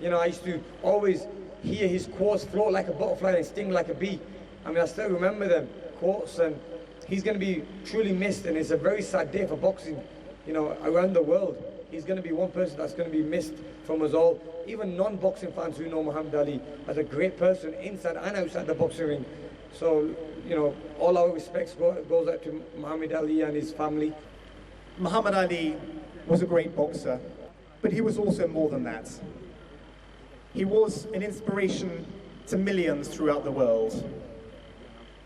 You know, I used to always hear his quotes, float like a butterfly and sting like a bee. I mean, I still remember them quotes, and he's going to be truly missed, and it's a very sad day for boxing, you know, around the world. He's going to be one person that's going to be missed from us all. Even non-boxing fans who know Muhammad Ali as a great person inside and outside the boxing ring. So, you know, all our respects goes out to Muhammad Ali and his family. Muhammad Ali was a great boxer, but he was also more than that. He was an inspiration to millions throughout the world.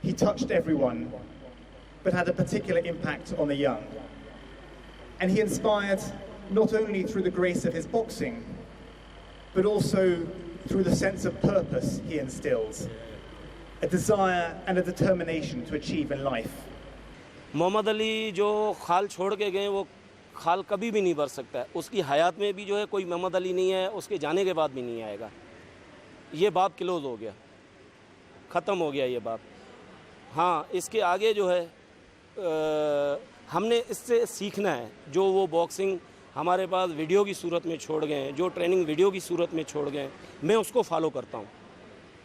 He touched everyone, but had a particular impact on the young. And he inspired not only through the grace of his boxing, but also through the sense of purpose he instills. A desire and a determination to achieve in life. Mohammad Ali जो खाल छोड़ के गए, वो खाल कभी भी नहीं भर सकता है। उसकी हयात में भी जो है कोई मोहम्मद अली नहीं है, उसके जाने के बाद भी नहीं आएगा। ये बाब क्लोज हो गया, ख़त्म हो गया ये बाब। हाँ, इसके आगे जो है हमने इससे सीखना है। जो वो बॉक्सिंग हमारे पास वीडियो की सूरत में छोड़ गए हैं, जो ट्रेनिंग वीडियो की सूरत में छोड़ गए, मैं उसको फॉलो करता हूँ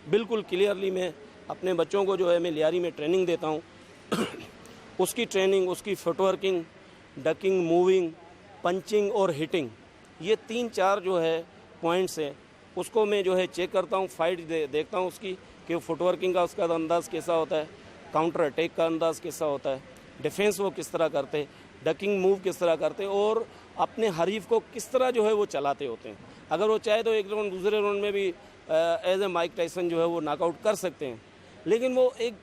बिल्कुल क्लियरली। मैं अपने बच्चों को जो है मैं लियारी में ट्रेनिंग देता हूँ। उसकी ट्रेनिंग, उसकी फुटवर्किंग, डकिंग, मूविंग, पंचिंग और हिटिंग, ये 3-4 जो है पॉइंट्स हैं, उसको मैं जो है चेक करता हूँ। फाइट देखता हूँ उसकी कि फुटवर्किंग का उसका अंदाज़ कैसा होता है, काउंटर अटैक का अंदाज़ कैसा होता है, डिफेंस वो किस तरह करते हैं, डकिंग मूव किस तरह करते हैं, और अपने हरीफ को किस तरह जो है वो चलाते होते हैं। अगर वो चाहे तो एक राउंड, दूसरे राउंड में भी एज ए माइक टाइसन जो है वो नॉकआउट कर सकते हैं, लेकिन वो एक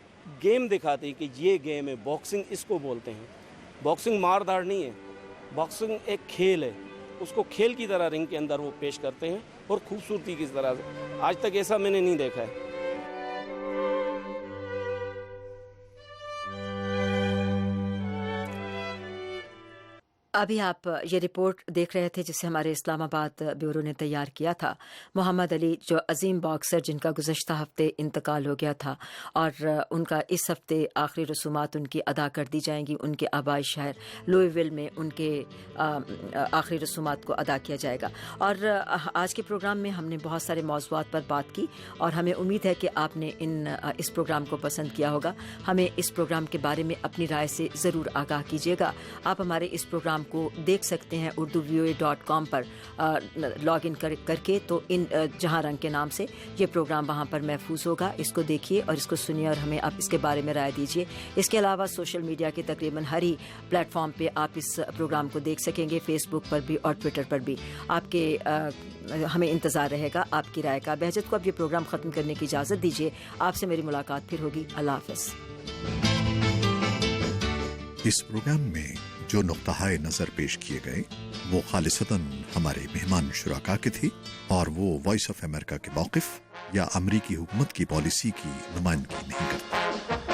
गेम दिखाती है कि ये गेम है, बॉक्सिंग इसको बोलते हैं। बॉक्सिंग मार धाड़ नहीं है, बॉक्सिंग एक खेल है। उसको खेल की तरह रिंग के अंदर वो पेश करते हैं और खूबसूरती की तरह से। आज तक ऐसा मैंने नहीं देखा है। अभी आप ये रिपोर्ट देख रहे थे जिसे हमारे इस्लामाबाद ब्यूरो ने तैयार किया था। मोहम्मद अली जो अजीम बॉक्सर जिनका गुज़श्ता हफ्ते इंतकाल हो गया था और उनका इस हफ्ते आखिरी रसूमात उनकी अदा कर दी जाएंगी। उनके आबाई शहर लुइविल में उनके आखिरी रसूमात को अदा किया जाएगा। और आज के प्रोग्राम में हमने बहुत सारे मौज़ूआत पर बात की और हमें उम्मीद है कि आपने इस प्रोग्राम को पसंद किया होगा। हमें इस प्रोग्राम के बारे में अपनी राय से ज़रूर आगाह कीजिएगा। आप हमारे इस प्रोग्राम को देख सकते हैं urduvoa.com पर लॉग इन करके। तो इन जहां रंग के नाम से ये प्रोग्राम वहां पर महफूज होगा। इसको देखिए और इसको सुनिए और हमें आप इसके बारे में राय दीजिए। इसके अलावा सोशल मीडिया के तकरीबन हर ही प्लेटफॉर्म पे आप इस प्रोग्राम को देख सकेंगे, फेसबुक पर भी और ट्विटर पर भी। आपके हमें इंतज़ार रहेगा आपकी राय का। बहजत को अब ये प्रोग्राम ख़त्म करने की इजाज़त दीजिए। आपसे मेरी मुलाकात फिर होगी। अल्लाह हाफ़िज़। इस प्रोग्राम में जो नुक्ता-ए नज़र पेश किए गए वो खालिसतन हमारे मेहमान शुराका के थे और वो वॉइस ऑफ अमेरिका के मौक़िफ़ या अमरीकी हुकूमत की पॉलिसी की नुमाइंदगी नहीं करता।